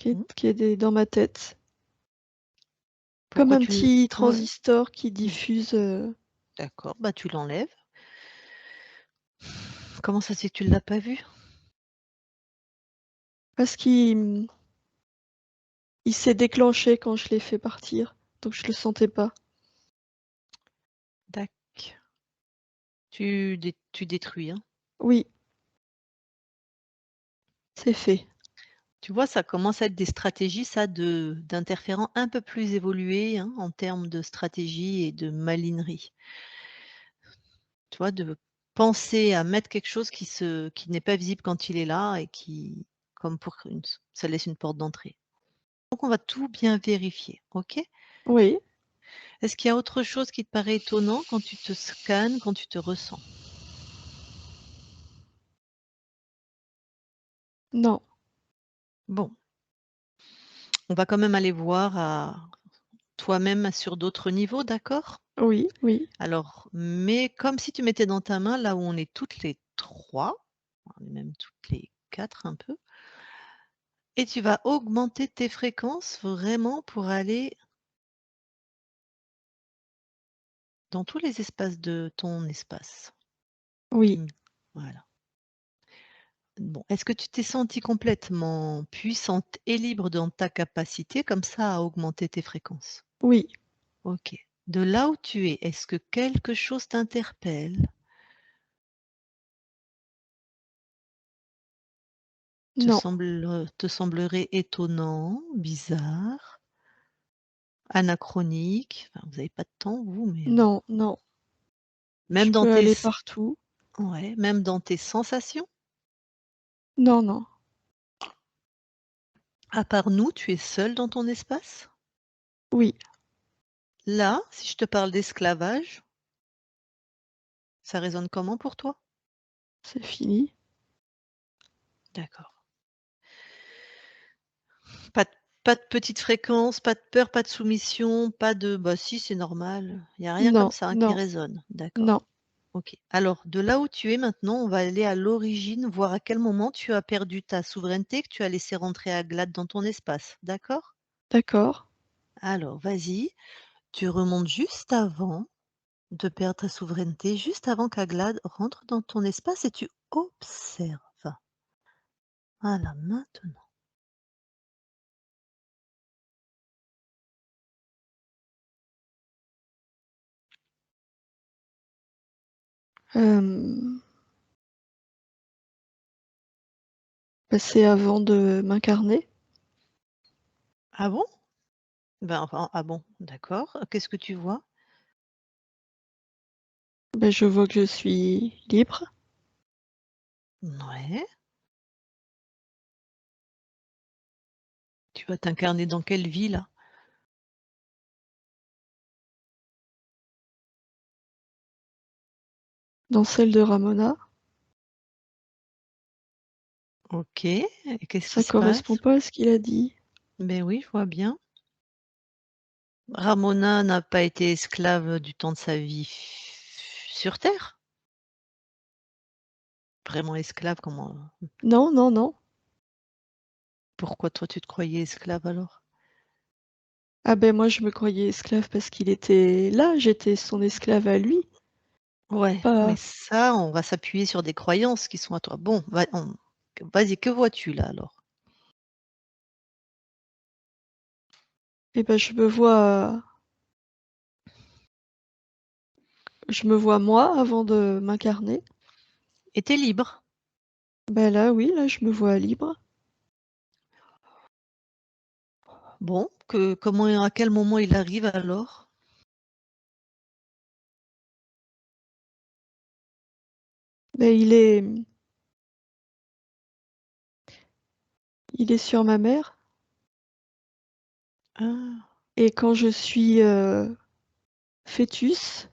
S1: Hmm.
S2: qui est dans ma tête. Comme
S1: Pourquoi
S2: un
S1: tu...
S2: petit
S1: Ouais.
S2: transistor qui
S1: Hmm.
S2: diffuse.
S1: D'accord, bah tu l'enlèves. Comment ça se fait que tu ne l'as pas vu?
S2: Parce qu'il il s'est déclenché quand je l'ai fait partir. Donc je le sentais pas.
S1: Tac. Tu détruis, hein.
S2: Oui, c'est fait.
S1: Tu vois, ça commence à être des stratégies, ça, d'interférents un peu plus évolués, hein, en termes de stratégie et de malinerie. Tu vois, de penser à mettre quelque chose qui n'est pas visible quand il est là et qui, comme ça laisse une porte d'entrée. Donc, on va tout bien vérifier, ok?
S2: Oui,
S1: Est-ce qu'il y a autre chose qui te paraît étonnant quand tu te scannes, quand tu te ressens?
S2: non,
S1: Bon, on va quand même aller voir à toi-même sur d'autres niveaux, d'accord?
S2: oui, oui,
S1: Alors, mais comme si tu mettais dans ta main, là où on est toutes les 3, on est même toutes les 4 un peu, et tu vas augmenter tes fréquences vraiment pour aller dans tous les espaces de ton espace. Tu
S2: oui,
S1: me Voilà. Bon, est-ce que tu t'es sentie complètement puissante et libre dans ta capacité comme ça à augmenter tes fréquences?
S2: oui,
S1: OK. De là où tu es, est-ce que quelque chose t'interpelle?
S2: non,
S1: Te semblerait étonnant, bizarre, anachronique? Enfin, vous n'avez pas de temps vous, mais,
S2: non, non. Je
S1: même dans
S2: peux
S1: tes
S2: aller
S1: s
S2: partout.
S1: ouais, même dans tes sensations?
S2: Non, non.
S1: À part nous, tu es seule dans ton espace?
S2: Oui,
S1: Là, si je te parle d'esclavage, ça résonne comment pour toi?
S2: c'est fini.
S1: D'accord. Pas de pas de petite fréquence, pas de peur, pas de soumission, pas de: «Bah si, c'est normal». Il y a rien
S2: Non,
S1: comme ça, hein, qui
S2: non,
S1: résonne? D'accord.
S2: non.
S1: OK. Alors de là où tu es maintenant, on va aller à l'origine, voir à quel moment tu as perdu ta souveraineté, que tu as laissé rentrer Aglad dans ton espace, d'accord?
S2: D'accord.
S1: Alors vas-y, tu remontes juste avant de perdre ta souveraineté, juste avant qu'Aglad rentre dans ton espace et tu observes. Voilà, maintenant.
S2: Hem, bah, c'est avant de m'incarner.
S1: Ah bon? Ben, enfin, ah bon, d'accord. Qu'est-ce que tu vois?
S2: Bah, je vois que je suis libre.
S1: Ouais. vas t'incarner dans quelle vie, là?
S2: Dans celle de Ramona.
S1: OK, et qu'est-ce qui
S2: Ça
S1: se
S2: correspond
S1: passe?
S2: pas à ce qu'il a dit.
S1: Ben oui, je vois bien. Ramona n'a pas été esclave du temps de sa vie sur terre? Vraiment esclave, comment
S2: Non, non, non.
S1: pourquoi toi tu te croyais esclave alors?
S2: Ah ben moi je me croyais esclave parce qu'il était là, j'étais son esclave à lui,
S1: Ouais, mais
S2: pas
S1: ça, on va s'appuyer sur des croyances qui sont à toi. Bon, vas-y, que vois-tu là alors?
S2: eh ben je me vois moi avant de m'incarner.
S1: Et tu es libre.
S2: Ben là oui, là je me vois libre.
S1: Bon, à quel moment il arrive alors?
S2: Ben il est sur ma mère
S1: Ah,
S2: et quand je suis fœtus,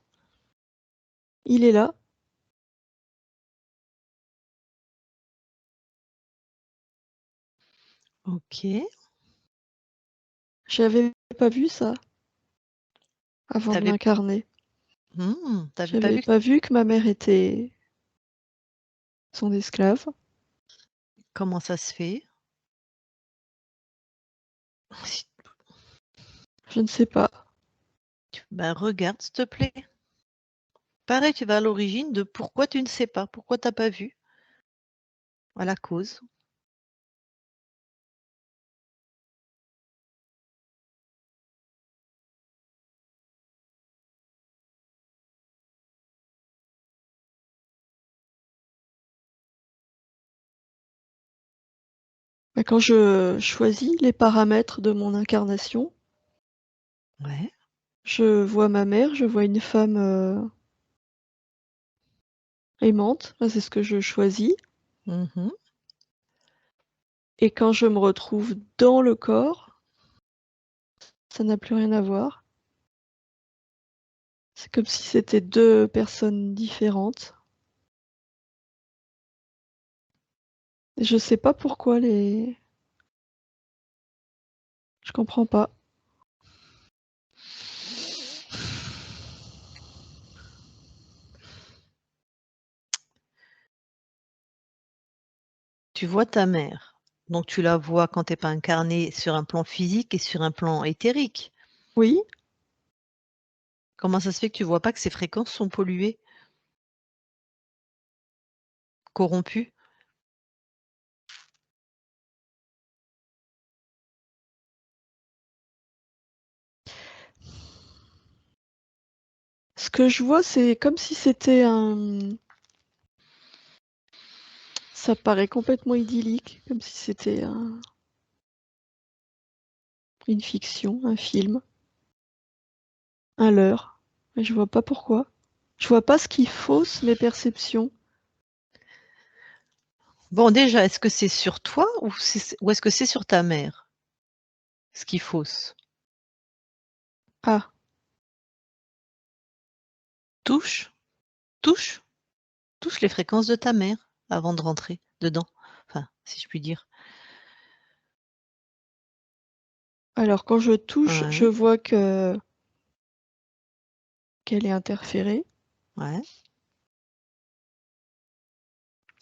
S2: il est là.
S1: OK.
S2: J'avais pas vu ça
S1: Tu
S2: avant de
S1: avais
S2: m'incarner.
S1: pas
S2: J'avais
S1: vu
S2: pas vu que ma mère était son esclave.
S1: comment ça se fait? Si
S2: Je ne sais pas.
S1: Ben regarde s'il te plaît. Pareil, tu vas à l'origine de pourquoi tu ne sais pas, pourquoi tu as pas vu, à la cause.
S2: Ben, quand je choisis les paramètres de mon incarnation,
S1: Ouais.
S2: je vois ma mère, je vois une femme aimante, enfin, c'est ce que je choisis.
S1: Mmh.
S2: Et quand je me retrouve dans le corps, ça n'a plus rien à voir. C'est comme si c'était deux personnes différentes. Et je sais pas pourquoi les. Je comprends pas.
S1: Tu vois ta mère, donc tu la vois quand tu es pas incarné sur un plan physique et sur un plan éthérique.
S2: Oui,
S1: Comment ça se fait que tu vois pas que ces fréquences sont polluées, corrompues?
S2: ce que je vois, c'est comme si c'était un. Ça paraît complètement idyllique, comme si c'était une fiction, un film, un leurre. Mais je vois pas pourquoi. Je vois pas ce qui fausse mes perceptions.
S1: Bon déjà, est-ce que c'est sur toi ou est-ce que c'est sur ta mère, ce qui fausse?
S2: Ah,
S1: Touche, touche, touche les fréquences de ta mère avant de rentrer dedans, enfin, si je puis dire.
S2: alors quand je touche, je
S1: Ouais,
S2: vois que qu'elle est interférée.
S1: ouais,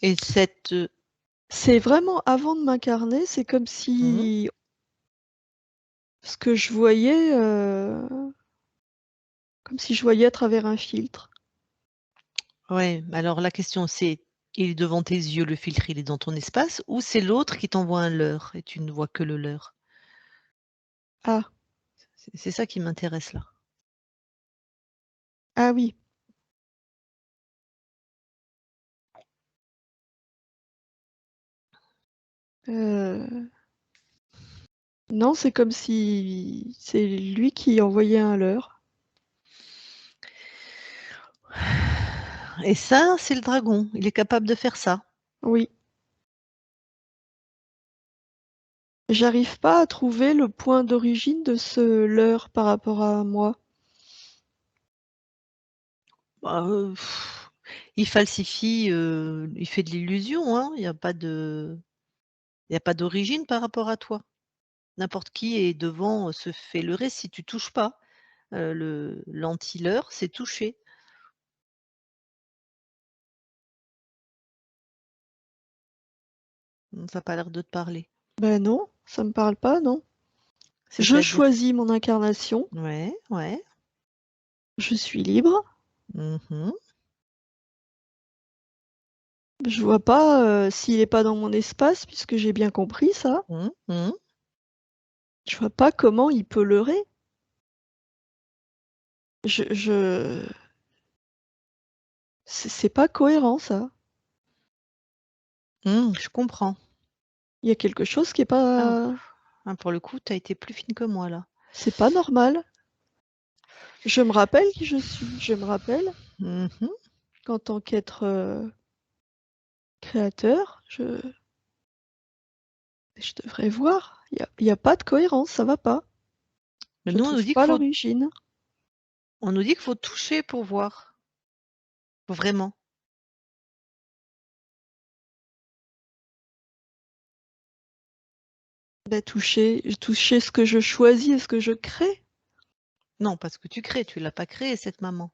S1: et cette,
S2: C'est vraiment avant de m'incarner, c'est comme
S1: mmh
S2: si ce que je voyais, comme si je voyais à travers un filtre.
S1: ouais, alors la question c'est, il est devant tes yeux, le filtre, il est dans ton espace ou c'est l'autre qui t'envoie un leurre et tu ne vois que le leurre?
S2: Ah,
S1: C'est ça qui m'intéresse là.
S2: ah oui. Euh, non, c'est comme si c'est lui qui envoyait un leurre.
S1: Et ça, c'est le dragon, il est capable de faire ça.
S2: Oui. J'arrive pas à trouver le point d'origine de ce leurre par rapport à moi.
S1: Bah, il falsifie, il fait de l'illusion, hein. Il y a pas d'origine par rapport à toi. N'importe qui est devant, se fait leurrer si tu touches pas. L'anti-leurre, c'est toucher. Ça a pas l'air de te parler.
S2: Ben non, ça me parle pas, non. Je
S1: C'est-à-dire?
S2: choisis mon incarnation,
S1: Ouais, ouais.
S2: je suis libre.
S1: Mmh.
S2: Je vois pas s'il est pas dans mon espace, puisque j'ai bien compris ça.
S1: Mmh mh.
S2: Je vois pas comment il peut leurrer. Je... C'est pas cohérent, ça.
S1: Je comprends.
S2: Il y a quelque chose qui est
S1: Ah,
S2: pas...
S1: pour le coup, tu as été plus fine que moi là.
S2: C'est pas normal. Je me rappelle qui je suis. Je me rappelle
S1: Mmh.
S2: qu'en tant qu'être créateur, je devrais voir. Il y a pas de cohérence, ça va pas.
S1: Mais
S2: Je
S1: nous, on nous
S2: trouve
S1: dit
S2: pas l'origine.
S1: qu'il faut toucher pour voir. Vraiment.
S2: Bah, toucher ce que je choisis et ce que je crée.
S1: Non, parce que tu crées, tu l'as pas créée cette maman.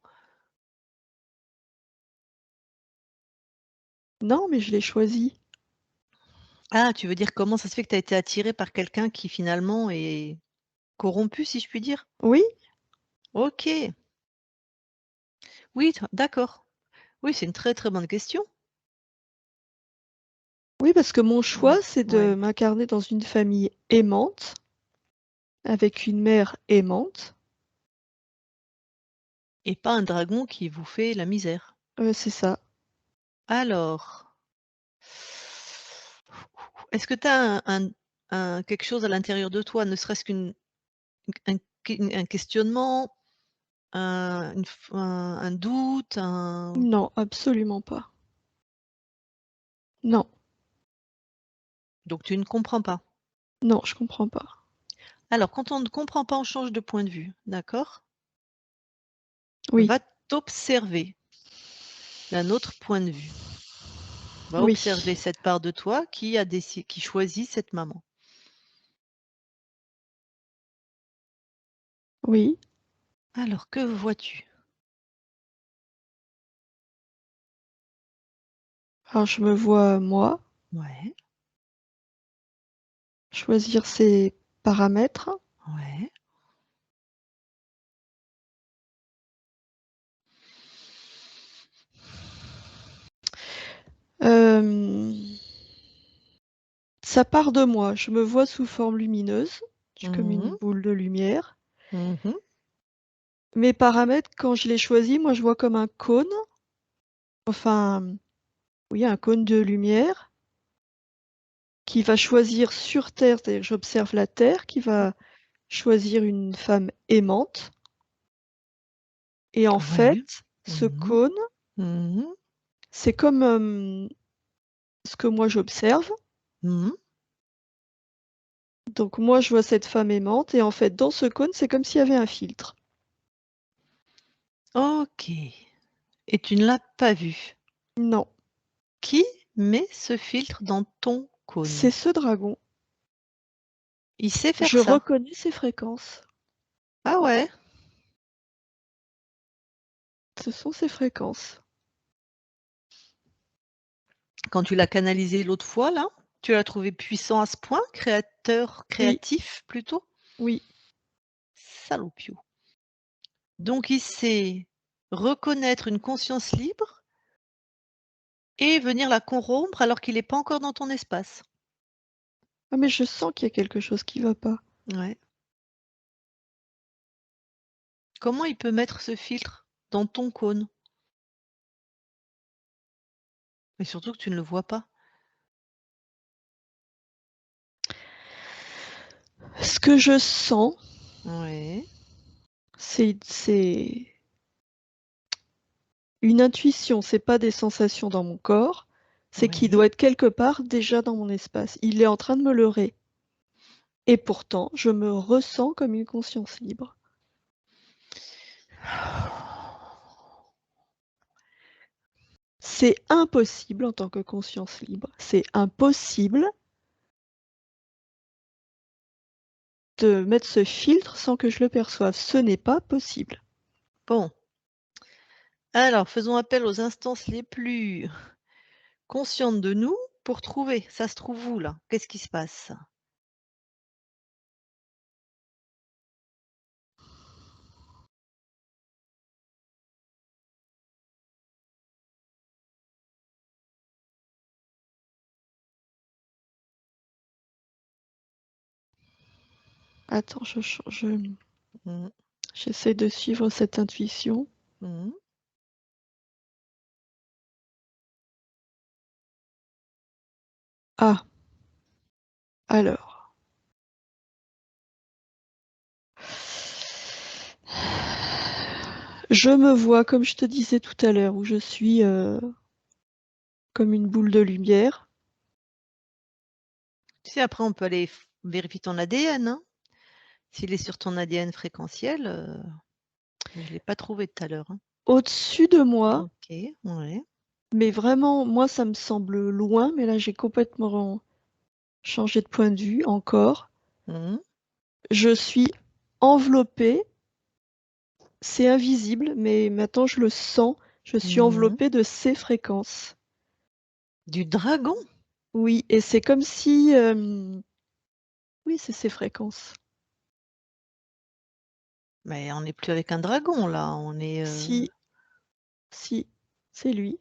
S2: Non, mais je l'ai choisi.
S1: Ah, tu veux dire comment ça se fait que tu as été attirée par quelqu'un qui finalement est corrompu, si je puis dire?
S2: Oui,
S1: OK. Oui, d'accord. Oui, c'est une très, très bonne question.
S2: oui, parce que mon
S1: Ouais,
S2: choix, c'est de
S1: ouais.
S2: m'incarner dans une famille aimante, avec une mère aimante.
S1: Et pas un dragon qui vous fait la misère.
S2: C'est ça.
S1: Alors, est-ce que tu as un quelque chose à l'intérieur de toi, ne serait-ce un questionnement, un doute,
S2: Non, absolument pas. Non,
S1: donc tu ne comprends pas?
S2: non, je comprends pas.
S1: Alors quand on ne comprend pas, on change de point de vue, d'accord?
S2: Oui,
S1: Va t'observer d'un autre point de vue. Va
S2: oui,
S1: observer cette part de toi qui choisit cette maman.
S2: oui.
S1: Alors que vois-tu?
S2: Alors je me vois, moi,
S1: Ouais,
S2: choisir ses paramètres.
S1: ouais.
S2: Euh, Ça part de moi. Je me vois sous forme lumineuse. Je suis comme
S1: Mmh
S2: une
S1: mh.
S2: boule de lumière.
S1: Mmh.
S2: Mes paramètres, quand je les choisis, moi, je vois comme un cône. Enfin, oui, un cône de lumière qui va choisir sur Terre, c'est-à-dire que j'observe la Terre, qui va choisir une femme aimante. Et en
S1: Ouais.
S2: fait, ce
S1: Mmh mh.
S2: cône,
S1: Mmh.
S2: c'est comme ce que moi j'observe.
S1: Mmh.
S2: Donc moi, je vois cette femme aimante. Et en fait, dans ce cône, c'est comme s'il y avait un filtre.
S1: OK, et tu ne l'as pas vu.
S2: Non,
S1: Qui met ce filtre dans ton
S2: c'est
S1: cône?
S2: ce dragon.
S1: Il sait faire
S2: Je
S1: ça?
S2: reconnais ses fréquences.
S1: Ah ouais?
S2: Ce sont ses fréquences.
S1: Quand tu l'as canalisé l'autre fois là, tu l'as trouvé puissant à ce point?
S2: Oui,
S1: Créatif plutôt?
S2: oui,
S1: Salopio. Donc il sait reconnaître une conscience libre et venir la corrompre alors qu'il est pas encore dans ton espace.
S2: ah, mais je sens qu'il y a quelque chose qui va pas.
S1: Ouais. Comment il peut mettre ce filtre dans ton cône? Et surtout que tu ne le vois pas.
S2: Ce que je sens,
S1: Ouais,
S2: c'est une intuition, c'est pas des sensations dans mon corps, c'est qu'il
S1: ouais.
S2: doit être quelque part déjà dans mon espace. Il est en train de me leurrer. Et pourtant, je me ressens comme une conscience libre. C'est impossible en tant que conscience libre. C'est impossible de mettre ce filtre sans que je le perçoive. Ce n'est pas possible.
S1: Bon. Alors, faisons appel aux instances les plus conscientes de nous pour trouver. Ça se trouve où, là? Qu'est-ce qui se passe?
S2: Attends,
S1: Mmh.
S2: j'essaie de suivre cette intuition.
S1: Mmh.
S2: Ah, alors. Je me vois, comme je te disais tout à l'heure, où je suis comme une boule de lumière.
S1: Tu sais, après, on peut aller vérifier ton ADN, hein. S'il est sur ton ADN fréquentiel, je ne l'ai pas trouvé tout à l'heure, hein.
S2: Au-dessus de moi,
S1: OK, ouais.
S2: mais vraiment, moi, ça me semble loin, mais là, j'ai complètement changé de point de vue encore.
S1: Mmh.
S2: Je suis enveloppée, c'est invisible, mais maintenant je le sens, je suis
S1: Mmh.
S2: enveloppée de ces fréquences.
S1: Du dragon?
S2: Oui, et c'est comme si... oui, c'est ces fréquences.
S1: Mais on n'est plus avec un dragon, là, on est,
S2: Si, si, c'est lui.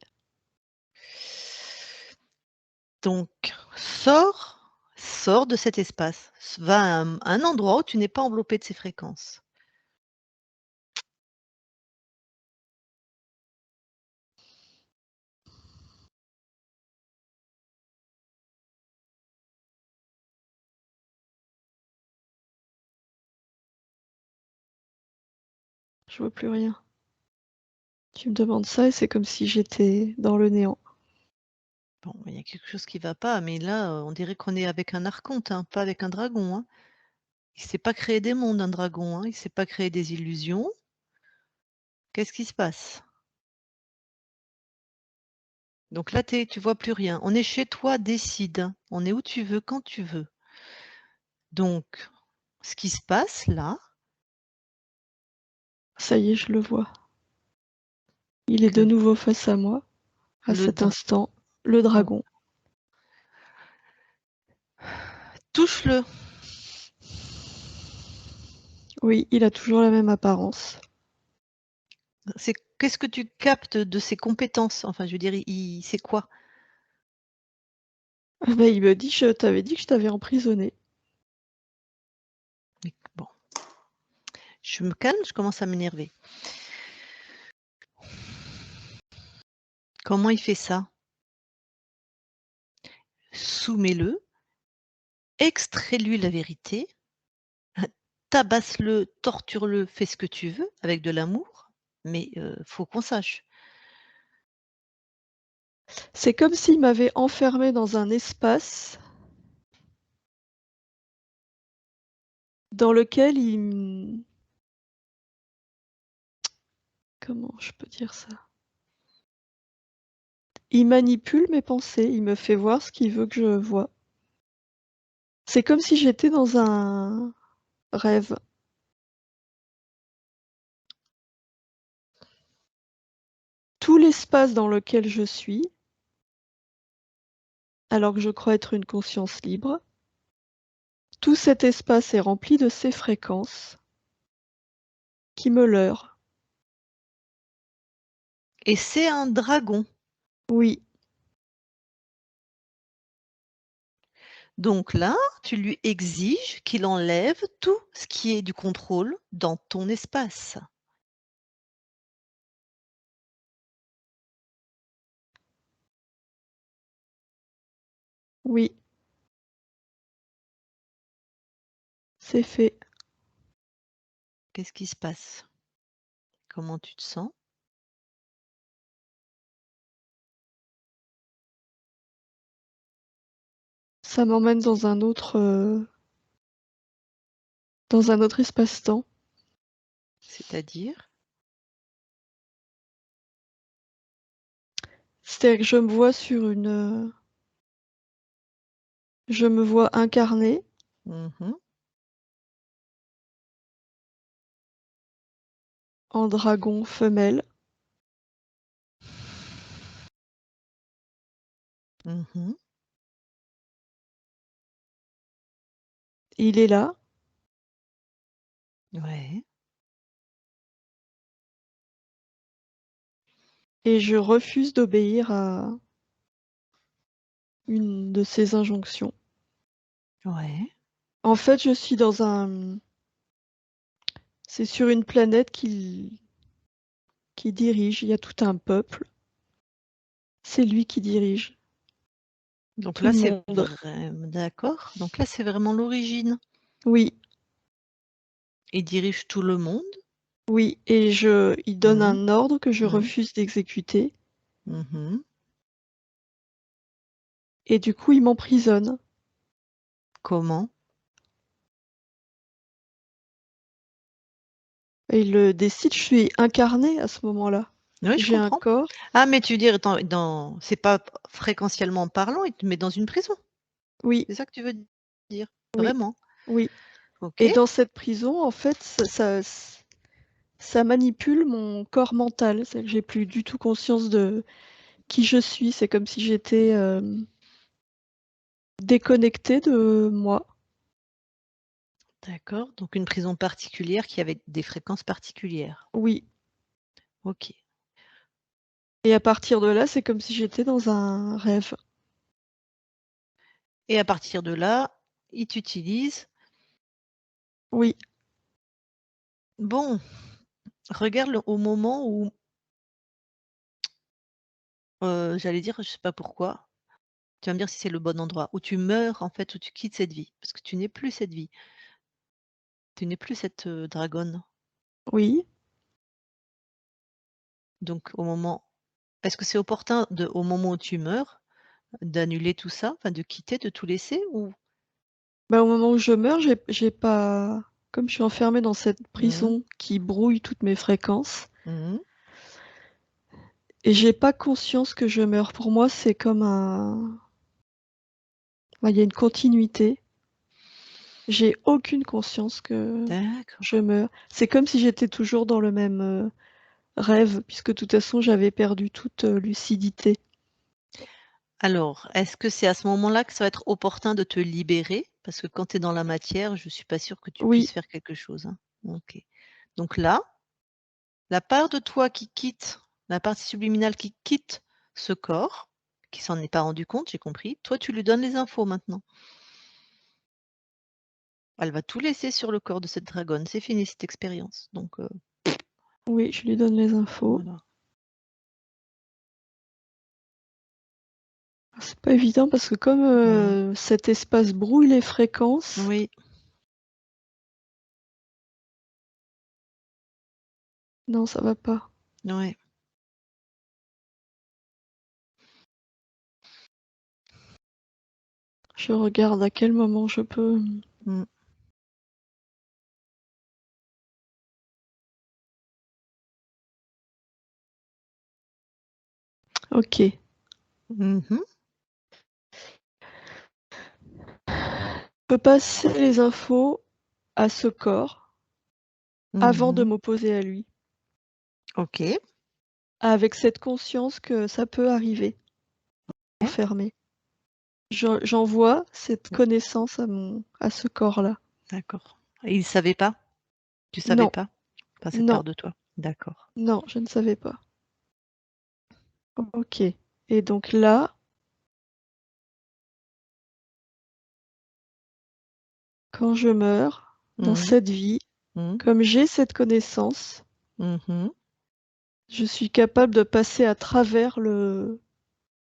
S1: donc sors de cet espace. Va à un endroit où tu n'es pas enveloppé de ces fréquences.
S2: Je vois plus rien. Tu me demandes ça et c'est comme si j'étais dans le néant.
S1: Bon, il y a quelque chose qui va pas, mais là, on dirait qu'on est avec un archonte, hein, pas avec un dragon, hein. Il sait pas créer des mondes, un dragon, hein, il sait pas créer des illusions. Qu'est-ce qui se passe? Donc là, tu vois plus rien. On est chez toi, décide. On est où tu veux, quand tu veux. Donc, ce qui se passe là,
S2: Ça y est, je le vois. Il est de
S1: que
S2: nouveau face à moi, à
S1: le
S2: cet
S1: dra
S2: instant, le
S1: oh,
S2: dragon.
S1: touche-le.
S2: Oui, il a toujours la même apparence.
S1: Qu'est-ce que tu captes de ses compétences? Enfin, je veux dire, c'est quoi?
S2: Ah bah, il me dit, je t'avais dit que je t'avais emprisonné.
S1: Mais bon, je me calme, je commence à m'énerver. Comment il fait ça? Soumets-le, extrais-lui la vérité, tabasse-le, torture-le, fais ce que tu veux avec de l'amour, mais faut qu'on sache.
S2: C'est comme s'il m'avait enfermé dans un espace dans lequel comment je peux dire ça? Il manipule mes pensées, il me fait voir ce qu'il veut que je vois. C'est comme si j'étais dans un rêve. Tout l'espace dans lequel je suis, alors que je crois être une conscience libre, tout cet espace est rempli de ces fréquences qui me leurrent.
S1: Et c'est un dragon.
S2: Oui,
S1: Donc là, tu lui exiges qu'il enlève tout ce qui est du contrôle dans ton espace.
S2: oui, c'est fait.
S1: Qu'est-ce qui se passe? Comment tu te sens?
S2: Ça m'emmène dans un autre dans un autre espace-temps.
S1: C'est-à-dire?
S2: C'est-à-dire que je me vois sur une... Je me vois incarnée
S1: Mmh.
S2: en dragon femelle.
S1: Mmh.
S2: Il est là
S1: Ouais.
S2: et je refuse d'obéir à une de ses injonctions.
S1: Ouais.
S2: En fait, je suis dans un... C'est sur une planète qui dirige. Il y a tout un peuple. C'est lui qui dirige
S1: Donc
S2: tout
S1: là,
S2: le
S1: c'est
S2: monde.
S1: d'accord. Donc là, c'est vraiment l'origine.
S2: Oui,
S1: Il dirige tout le monde.
S2: oui. Et il donne
S1: Mmh.
S2: un ordre que je
S1: Mmh.
S2: refuse d'exécuter.
S1: Mmh.
S2: Et du coup, il m'emprisonne.
S1: Comment?
S2: Et il le décide. Je suis incarnée à ce moment-là.
S1: Oui, je
S2: J'ai un
S1: comprends.
S2: corps.
S1: Ah, mais tu veux dire c'est pas fréquentiellement parlant, il te met dans une prison?
S2: Oui,
S1: C'est ça que tu veux dire?
S2: oui,
S1: Vraiment?
S2: oui.
S1: OK.
S2: Et dans cette prison, en fait, ça manipule mon corps mental. C'est que j'ai plus du tout conscience de qui je suis. C'est comme si j'étais déconnectée de moi.
S1: D'accord, donc une prison particulière qui avait des fréquences particulières.
S2: Oui.
S1: OK.
S2: Et à partir de là, c'est comme si j'étais dans un rêve.
S1: Et à partir de là, il t'utilise.
S2: Oui,
S1: Bon, regarde au moment où, j'allais dire, je sais pas pourquoi, tu vas me dire si c'est le bon endroit, où tu meurs en fait, où tu quittes cette vie, parce que tu n'es plus cette vie. Tu n'es plus cette, dragonne.
S2: oui.
S1: Donc est-ce que c'est opportun au moment où tu meurs, d'annuler tout ça, enfin de quitter, de tout laisser ou?
S2: Bah, au moment où je meurs, j'ai pas comme je suis enfermée dans cette
S1: Mmh.
S2: prison qui brouille toutes mes fréquences
S1: Mmh.
S2: et j'ai pas conscience que je meurs. Pour moi, c'est comme un bah, il y a une continuité. J'ai aucune conscience que je
S1: D'accord.
S2: meurs. C'est comme si j'étais toujours dans le même, rêve puisque de toute façon, j'avais perdu toute, lucidité.
S1: Alors, est-ce que c'est à ce moment-là que ça va être opportun de te libérer? Parce que quand tu es dans la matière, je suis pas sûre que tu
S2: Oui,
S1: puisses faire quelque chose, hein. OK. Donc là, la part de toi qui quitte, la partie subliminale qui quitte ce corps, qui s'en est pas rendu compte, j'ai compris, toi tu lui donnes les infos maintenant. Elle va tout laisser sur le corps de cette dragonne. C'est fini cette expérience. Donc
S2: oui, je lui donne les infos.
S1: voilà.
S2: C'est pas évident parce que comme,
S1: Mmh.
S2: cet espace brouille les fréquences,
S1: Oui,
S2: non, ça va pas.
S1: ouais.
S2: Je regarde à quel moment je peux,
S1: Mmh.
S2: OK.
S1: Mmh.
S2: Je peux passer les infos à ce corps avant de
S1: Mmh.
S2: m'opposer à lui,
S1: OK.
S2: avec cette conscience que ça peut arriver,
S1: Ouais.
S2: enfermé. J'envoie cette connaissance à ce corps-là.
S1: D'accord. Et il savait pas? Tu savais
S2: Non,
S1: pas? Pas cette
S2: non,
S1: part de toi? D'accord.
S2: non, je ne savais pas. OK. Et donc là, quand je meurs, dans
S1: Mmh.
S2: cette vie,
S1: Mmh.
S2: comme j'ai cette connaissance,
S1: Mmh.
S2: je suis capable de passer à travers le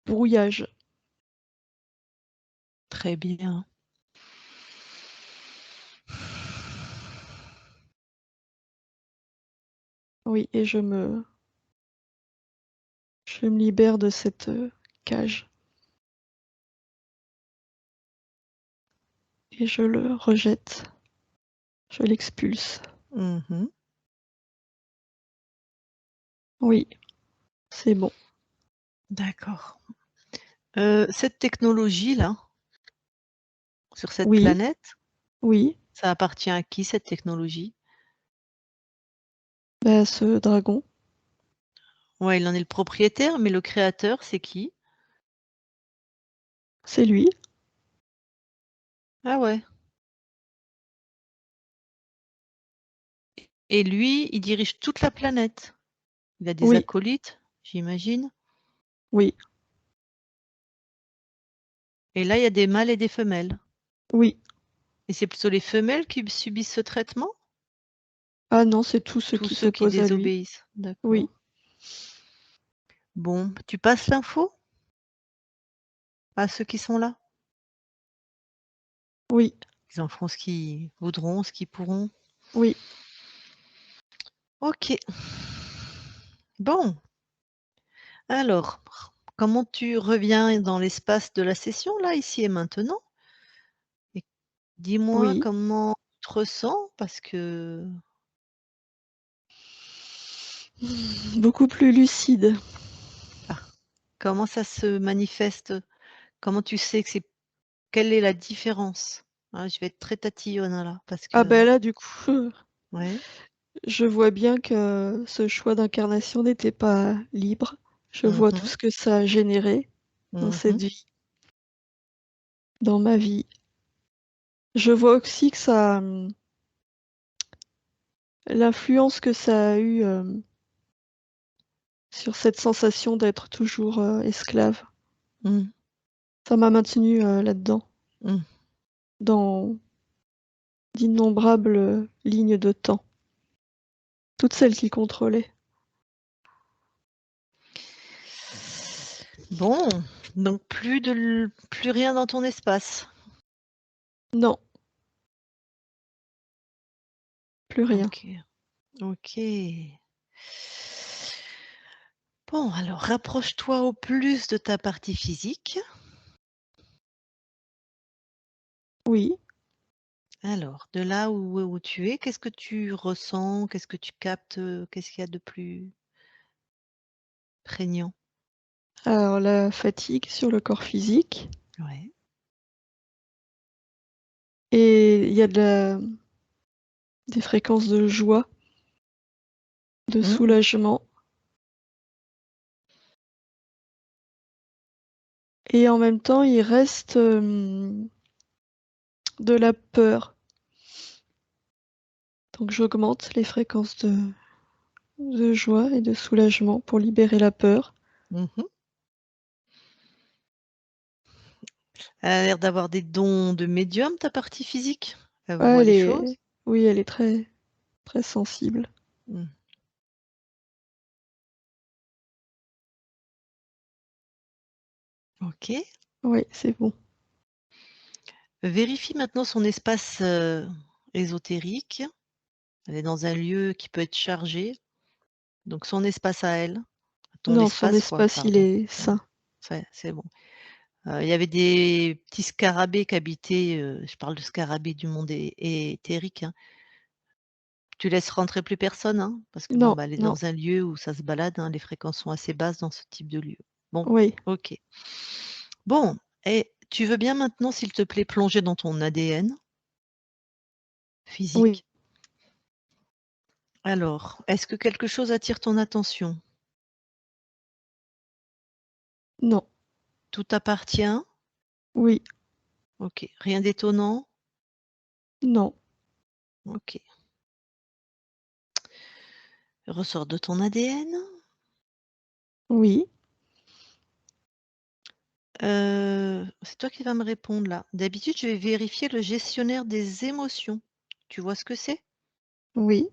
S2: brouillage.
S1: Très bien.
S2: Oui, et je me libère de cette, cage et je le rejette. Je l'expulse.
S1: Mmh.
S2: Oui, c'est bon.
S1: D'accord. Cette technologie-là, sur cette
S2: Oui,
S1: planète,
S2: oui,
S1: ça appartient à qui cette technologie?
S2: bah, ce dragon,
S1: Ouais, il en est le propriétaire, mais le créateur, c'est qui?
S2: c'est lui.
S1: Ah ouais. Et lui, il dirige toute la planète. Il a des
S2: Oui,
S1: acolytes, j'imagine?
S2: oui,
S1: Et là, il y a des mâles et des femelles?
S2: oui.
S1: Et c'est plutôt les femelles qui subissent ce traitement?
S2: Ah non, c'est tous ceux
S1: Tous
S2: qui
S1: ceux qui
S2: s'opposent à lui.
S1: désobéissent? D'accord.
S2: Oui,
S1: Bon, tu passes l'info à ceux qui sont là?
S2: oui,
S1: Ils en feront ce qu'ils voudront, ce qu'ils pourront.
S2: oui.
S1: OK. Bon, alors, comment tu reviens dans l'espace de la session là, ici et maintenant? Et dis-moi
S2: Oui.
S1: comment tu te ressens? Parce que
S2: Beaucoup plus lucide.
S1: ah, comment ça se manifeste? Comment tu sais que c'est quelle est la différence? Hein, je vais être très tatillonne là, parce
S2: Ah
S1: que
S2: ben là, du coup,
S1: ouais.
S2: je vois bien que ce choix d'incarnation n'était pas libre. Je
S1: Mmh
S2: vois tout
S1: mh.
S2: ce que ça a généré dans
S1: Mmh
S2: cette
S1: mh.
S2: vie, dans ma vie. Je vois aussi que ça, l'influence que ça a eu, sur cette sensation d'être toujours, esclave.
S1: Mmh.
S2: Ça m'a maintenue, là-dedans,
S1: Mmh.
S2: dans d'innombrables, lignes de temps, toutes celles qu'il contrôlait.
S1: Bon, donc plus rien dans ton espace?
S2: Non, plus rien.
S1: OK. OK. Bon, alors rapproche-toi au plus de ta partie physique.
S2: Oui.
S1: Alors, de là où tu es, qu'est-ce que tu ressens? Qu'est-ce que tu captes? Qu'est-ce qu'il y a de plus prégnant?
S2: Alors la fatigue sur le corps physique
S1: Ouais.
S2: et il y a de la des fréquences de joie, de
S1: Mmh.
S2: soulagement et en même temps, il reste, de la peur. Donc j'augmente les fréquences de joie et de soulagement pour libérer la peur.
S1: Mmh mh. Elle a l'air d'avoir des dons de médium, ta partie physique? Elle
S2: Ah
S1: voit
S2: elle
S1: des
S2: est
S1: choses?
S2: oui, elle est très, très sensible.
S1: Mmh. OK.
S2: Oui, c'est bon.
S1: Vérifie maintenant son espace, ésotérique. Elle est dans un lieu qui peut être chargé, donc son espace à elle, ton
S2: Non, son
S1: espace quoi,
S2: espace, il
S1: pardon.
S2: est
S1: Ouais,
S2: sain.
S1: c'est bon. Il y avait des petits scarabées qui habitaient, je parle de scarabées du monde éthérique, hein. Tu laisses rentrer plus personne, hein? Parce que bon,
S2: Non,
S1: bah, elle est
S2: non,
S1: dans un lieu où ça se balade, hein, les fréquences sont assez basses dans ce type de lieu. Bon,
S2: oui,
S1: OK. Bon et tu veux bien maintenant, s'il te plaît, plonger dans ton ADN
S2: oui,
S1: physique? Alors, est-ce que quelque chose attire ton attention?
S2: non,
S1: Tout t'appartient?
S2: oui,
S1: OK. Rien d'étonnant?
S2: non,
S1: OK. Ressort de ton ADN.
S2: oui,
S1: C'est toi qui vas me répondre là. D'habitude, je vais vérifier le gestionnaire des émotions. Tu vois ce que c'est?
S2: oui.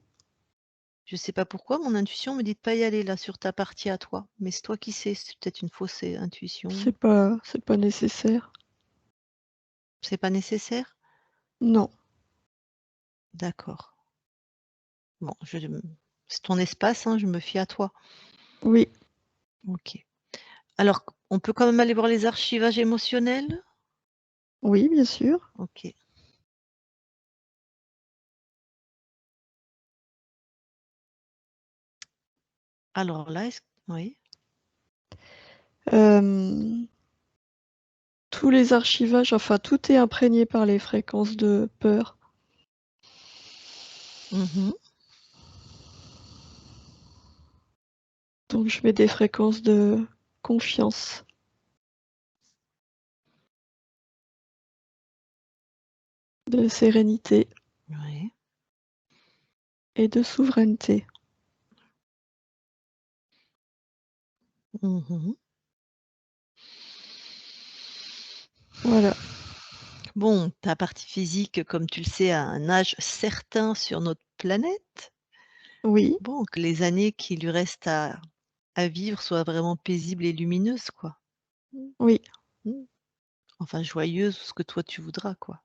S1: Je sais pas pourquoi, mon intuition me dit de pas y aller là sur ta partie à toi, mais c'est toi qui sais, c'est peut-être une fausse intuition.
S2: C'est pas nécessaire.
S1: C'est pas nécessaire?
S2: Non,
S1: D'accord. Bon, c'est ton espace, hein, je me fie à toi.
S2: oui,
S1: OK. Alors, on peut quand même aller voir les archivages émotionnels?
S2: oui, bien sûr.
S1: OK. Alors là, oui.
S2: Tous les archivages, enfin tout est imprégné par les fréquences de peur.
S1: Mhm.
S2: Donc je mets des fréquences de confiance, de sérénité
S1: Oui.
S2: et de souveraineté.
S1: Mhm.
S2: Voilà.
S1: Bon, ta partie physique, comme tu le sais, a un âge certain sur notre planète.
S2: Oui,
S1: Bon, que les années qui lui restent à vivre soient vraiment paisibles et lumineuses, quoi.
S2: oui.
S1: Mmh. Enfin joyeuses, ce que toi tu voudras, quoi.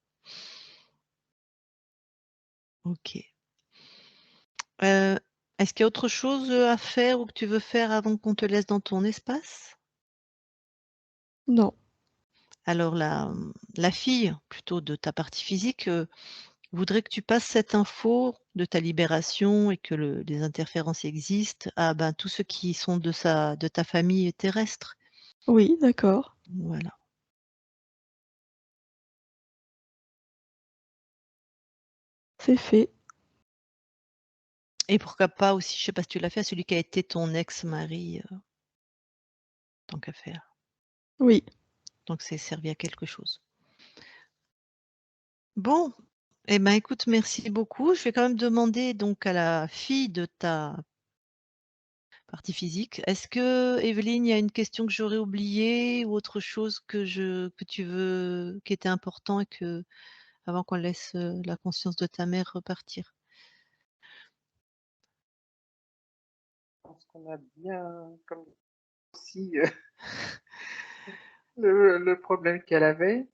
S1: OK. Est-ce qu'il y a autre chose, à faire ou que tu veux faire avant qu'on te laisse dans ton espace?
S2: Non.
S1: Alors la fille plutôt de ta partie physique, voudrait que tu passes cette info de ta libération et que les interférences existent à, ben, tous ceux qui sont de ta famille terrestre.
S2: Oui, d'accord.
S1: Voilà.
S2: C'est fait.
S1: Et pourquoi pas aussi, je sais pas si tu l'as fait, à celui qui a été ton ex-mari, tant qu'à faire.
S2: Oui.
S1: Donc c'est servi à quelque chose. Bon, eh ben, écoute, merci beaucoup. Je vais quand même demander donc à la fille de ta partie physique. Est-ce que, Evelyne, il y a une question que j'aurais oubliée ou autre chose que tu veux qui était important et que avant qu'on laisse, la conscience de ta mère repartir?
S3: Je pense qu'on a bien comme si le problème qu'elle avait.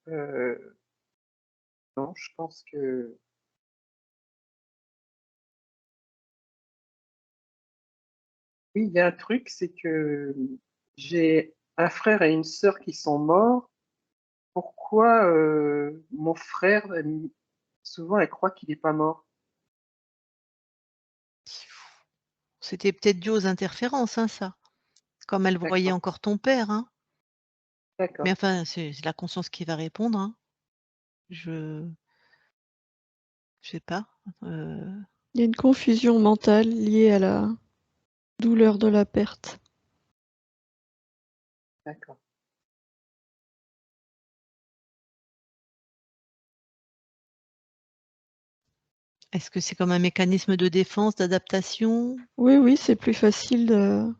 S3: Non, je pense que oui, il y a un truc, c'est que j'ai un frère et une sœur qui sont morts. Pourquoi mon frère, souvent, elle croit qu'il n'est pas mort?
S1: C'était peut-être dû aux interférences, hein, ça. Comme elle voyait
S3: D'accord,
S1: encore ton père, hein. Mais
S3: d'accord.
S1: enfin, c'est la conscience qui va répondre, hein. Je je sais pas,
S2: Il y a une confusion mentale liée à la douleur de la perte.
S3: D'accord.
S1: est-ce que c'est comme un mécanisme de défense, d'adaptation,
S2: Oui, oui, c'est plus facile
S1: de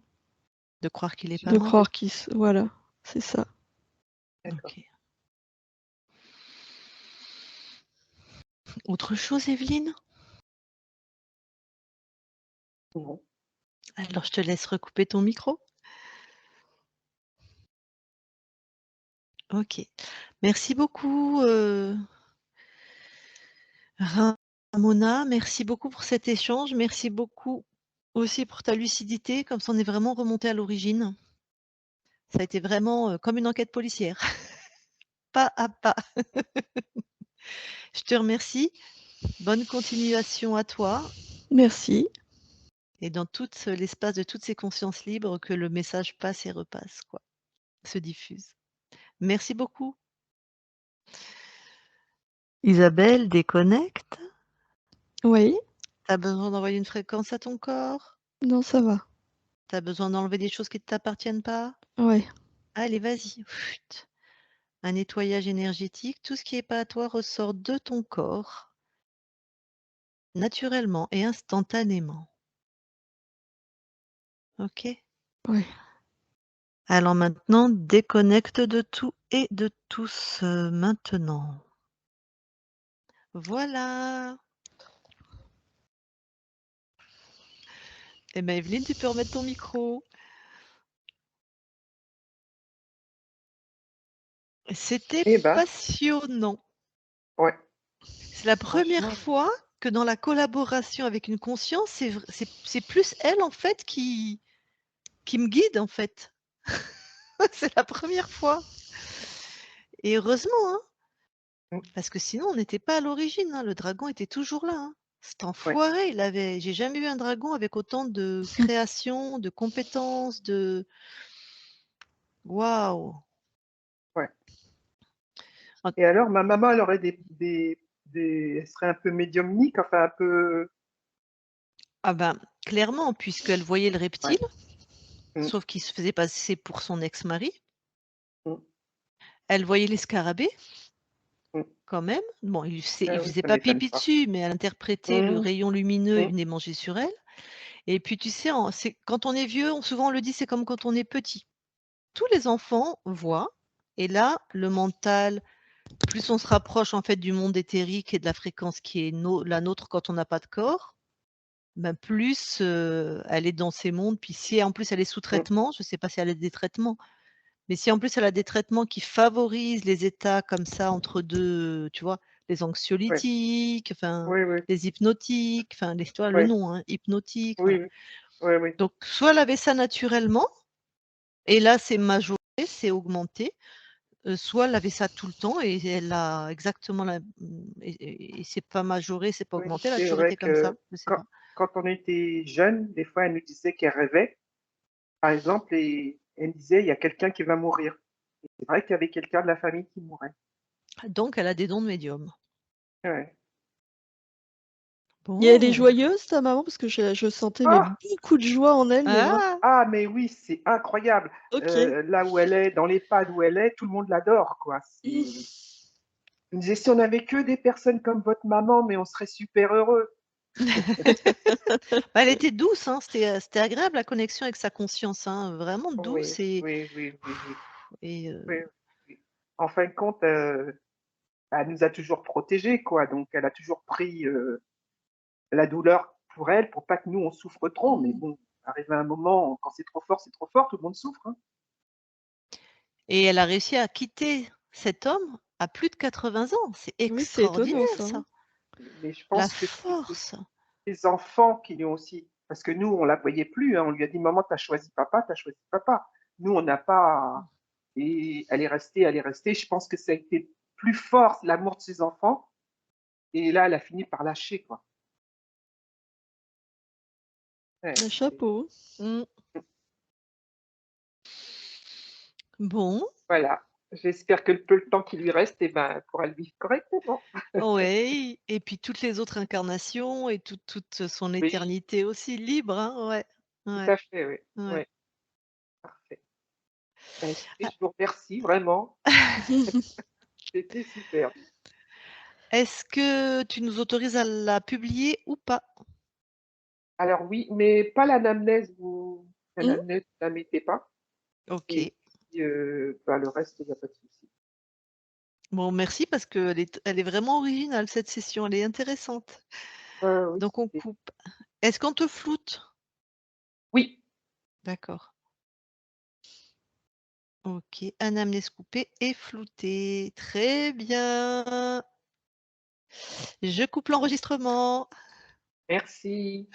S1: croire qu'il est pas
S2: de
S1: mort?
S2: croire voilà, c'est ça.
S3: D'accord.
S1: OK. Autre chose, Evelyne?
S3: Non.
S1: Alors je te laisse recouper ton micro. OK. Merci beaucoup, Ramona. Merci beaucoup pour cet échange. Merci beaucoup aussi pour ta lucidité, comme ça on est vraiment remonté à l'origine. Ça a été vraiment, comme une enquête policière, pas à pas. Je te remercie. Bonne continuation à toi
S2: Merci.
S1: et dans tout l'espace de toutes ces consciences libres, que le message passe et repasse, quoi, se diffuse. Merci beaucoup. Isabelle, déconnecte.
S2: Oui,
S1: Tu as besoin d'envoyer une fréquence à ton corps?
S2: non, ça va.
S1: Tu as besoin d'enlever des choses qui ne t'appartiennent pas?
S2: Ouais.
S1: Allez, vas-y. Chut. Un nettoyage énergétique, tout ce qui est pas à toi ressort de ton corps, naturellement et instantanément. OK?
S2: Ouais.
S1: Alors maintenant, déconnecte de tout et de tous, maintenant. Voilà. Eh ben, Evelyne, tu peux remettre ton micro. C'était
S3: Eh ben,
S1: passionnant.
S3: ouais,
S1: C'est la première
S3: franchement,
S1: fois que dans la collaboration avec une conscience, c'est plus elle, en fait, qui me guide, en fait. C'est la première fois et heureusement, hein,
S3: mm,
S1: parce que sinon on n'était pas à l'origine, hein, le dragon était toujours là, hein. Cet enfoiré, j'ai jamais vu un dragon avec autant de création, de compétences, de waouh!
S3: Ouais.
S1: Ah.
S3: Et alors, ma maman, elle aurait elle serait un peu médiumnique, enfin un peu.
S1: Ah ben, clairement, puisqu'elle voyait le reptile,
S3: Mm,
S1: sauf qu'il se faisait passer pour son ex-mari.
S3: mm,
S1: Elle voyait les scarabées,
S3: mm.
S1: quand même. Bon, il
S3: Ah oui,
S1: faisait
S3: ça
S1: pas
S3: m'étonne
S1: pipi
S3: pas.
S1: dessus, mais elle interprétait le
S3: Mm,
S1: rayon lumineux, il
S3: mm,
S1: venait manger sur elle. Et puis tu sais, c'est quand on est vieux, souvent on le dit, c'est comme quand on est petit. Tous les enfants voient, et là, le mental, plus on se rapproche en fait du monde éthérique et de la fréquence qui est la nôtre quand on n'a pas de corps, ben plus elle est dans ces mondes. Puis si en plus elle est sous
S3: mm.
S1: traitement, je ne sais pas si elle a des traitements, mais si en plus elle a des traitements qui favorisent les états comme ça entre deux, tu vois, les
S3: Ouais.
S1: anxiolytiques, enfin
S3: Oui, oui,
S1: les hypnotiques, enfin tu vois le
S3: oui,
S1: nom, hein, hypnotique,
S3: oui,
S1: voilà.
S3: oui, oui, oui,
S1: Donc soit elle avait ça naturellement, et là c'est majoré, c'est augmenté, soit elle avait ça tout le temps et elle a exactement et c'est pas majoré, c'est pas
S3: oui.
S1: augmenté, elle a
S3: C'est
S1: toujours
S3: vrai
S1: été comme ça,
S3: que
S1: je sais
S3: quand,
S1: pas.
S3: quand on était jeune, des fois, elle nous disait qu'elle rêvait, par exemple, et elle me disait, il y a quelqu'un qui va mourir. Et c'est vrai qu'il y avait quelqu'un de la famille qui mourait.
S1: Donc elle a des dons de médium.
S3: Ouais.
S2: Et elle est
S1: Bon.
S2: joyeuse, ta maman? Parce que je sentais mais
S3: Ah,
S2: beaucoup de joie en elle, mais vraiment
S1: Ah!
S3: ah, mais oui, c'est incroyable.
S2: OK.
S3: Là où elle est, dans l'EHPAD où elle est, tout le monde l'adore, quoi. Elle me disait, si on avait que des personnes comme votre maman, mais on serait super heureux.
S1: Bah, elle était douce, hein, c'était agréable la connexion avec sa conscience, hein, vraiment
S3: Oui,
S1: douce et
S3: oui, oui, oui, oui.
S1: et
S3: Oui, oui. En fin de compte, elle nous a toujours protégés, quoi. Donc, elle a toujours pris la douleur pour elle, pour pas que nous, on souffre trop. Mais bon, arrive à un moment, quand c'est trop fort, tout le monde souffre. Hein.
S1: et elle a réussi à quitter cet homme à plus de 80 ans. C'est
S2: Oui, c'est étonnant
S1: extraordinaire
S2: ça, hein.
S1: ça.
S3: Mais je
S1: La
S3: pense que c'est
S1: force.
S3: les enfants qui lui ont aussi. Parce que nous, on la voyait plus. Hein. On lui a dit, maman, t'as choisi papa, t'as choisi papa. Nous, on n'a pas. Et elle est restée, elle est restée. Je pense que ça a été plus fort, l'amour de ses enfants. Et là, elle a fini par lâcher, quoi. Ouais,
S2: Chapeau.
S1: Mmh. Bon,
S3: voilà. J'espère que le peu de temps qui lui reste, eh ben, elle pourra le vivre correctement.
S1: ouais, et puis toutes les autres incarnations et toute son
S3: Oui,
S1: éternité aussi libre, hein, ouais,
S3: tout
S1: ouais,
S3: à fait, oui.
S1: ouais.
S3: Ouais, parfait. Ben, écoutez,
S1: Ah,
S3: je vous remercie vraiment. C'était super.
S1: est-ce que tu nous autorises à la publier ou pas?
S3: Alors oui, mais pas l'anamnèse,
S2: Mmh.
S3: l'anamnèse, vous la mettez pas. Et
S1: OK.
S3: puis, ben, le reste, il n'y a pas de souci.
S1: Bon, merci parce qu'elle est vraiment originale cette session, elle est intéressante.
S3: Oui,
S1: Donc on
S3: c'était.
S1: coupe. Est-ce qu'on te floute?
S3: Oui,
S1: D'accord. OK, anamnèse coupée et floutée. Très bien. Je coupe l'enregistrement.
S3: merci.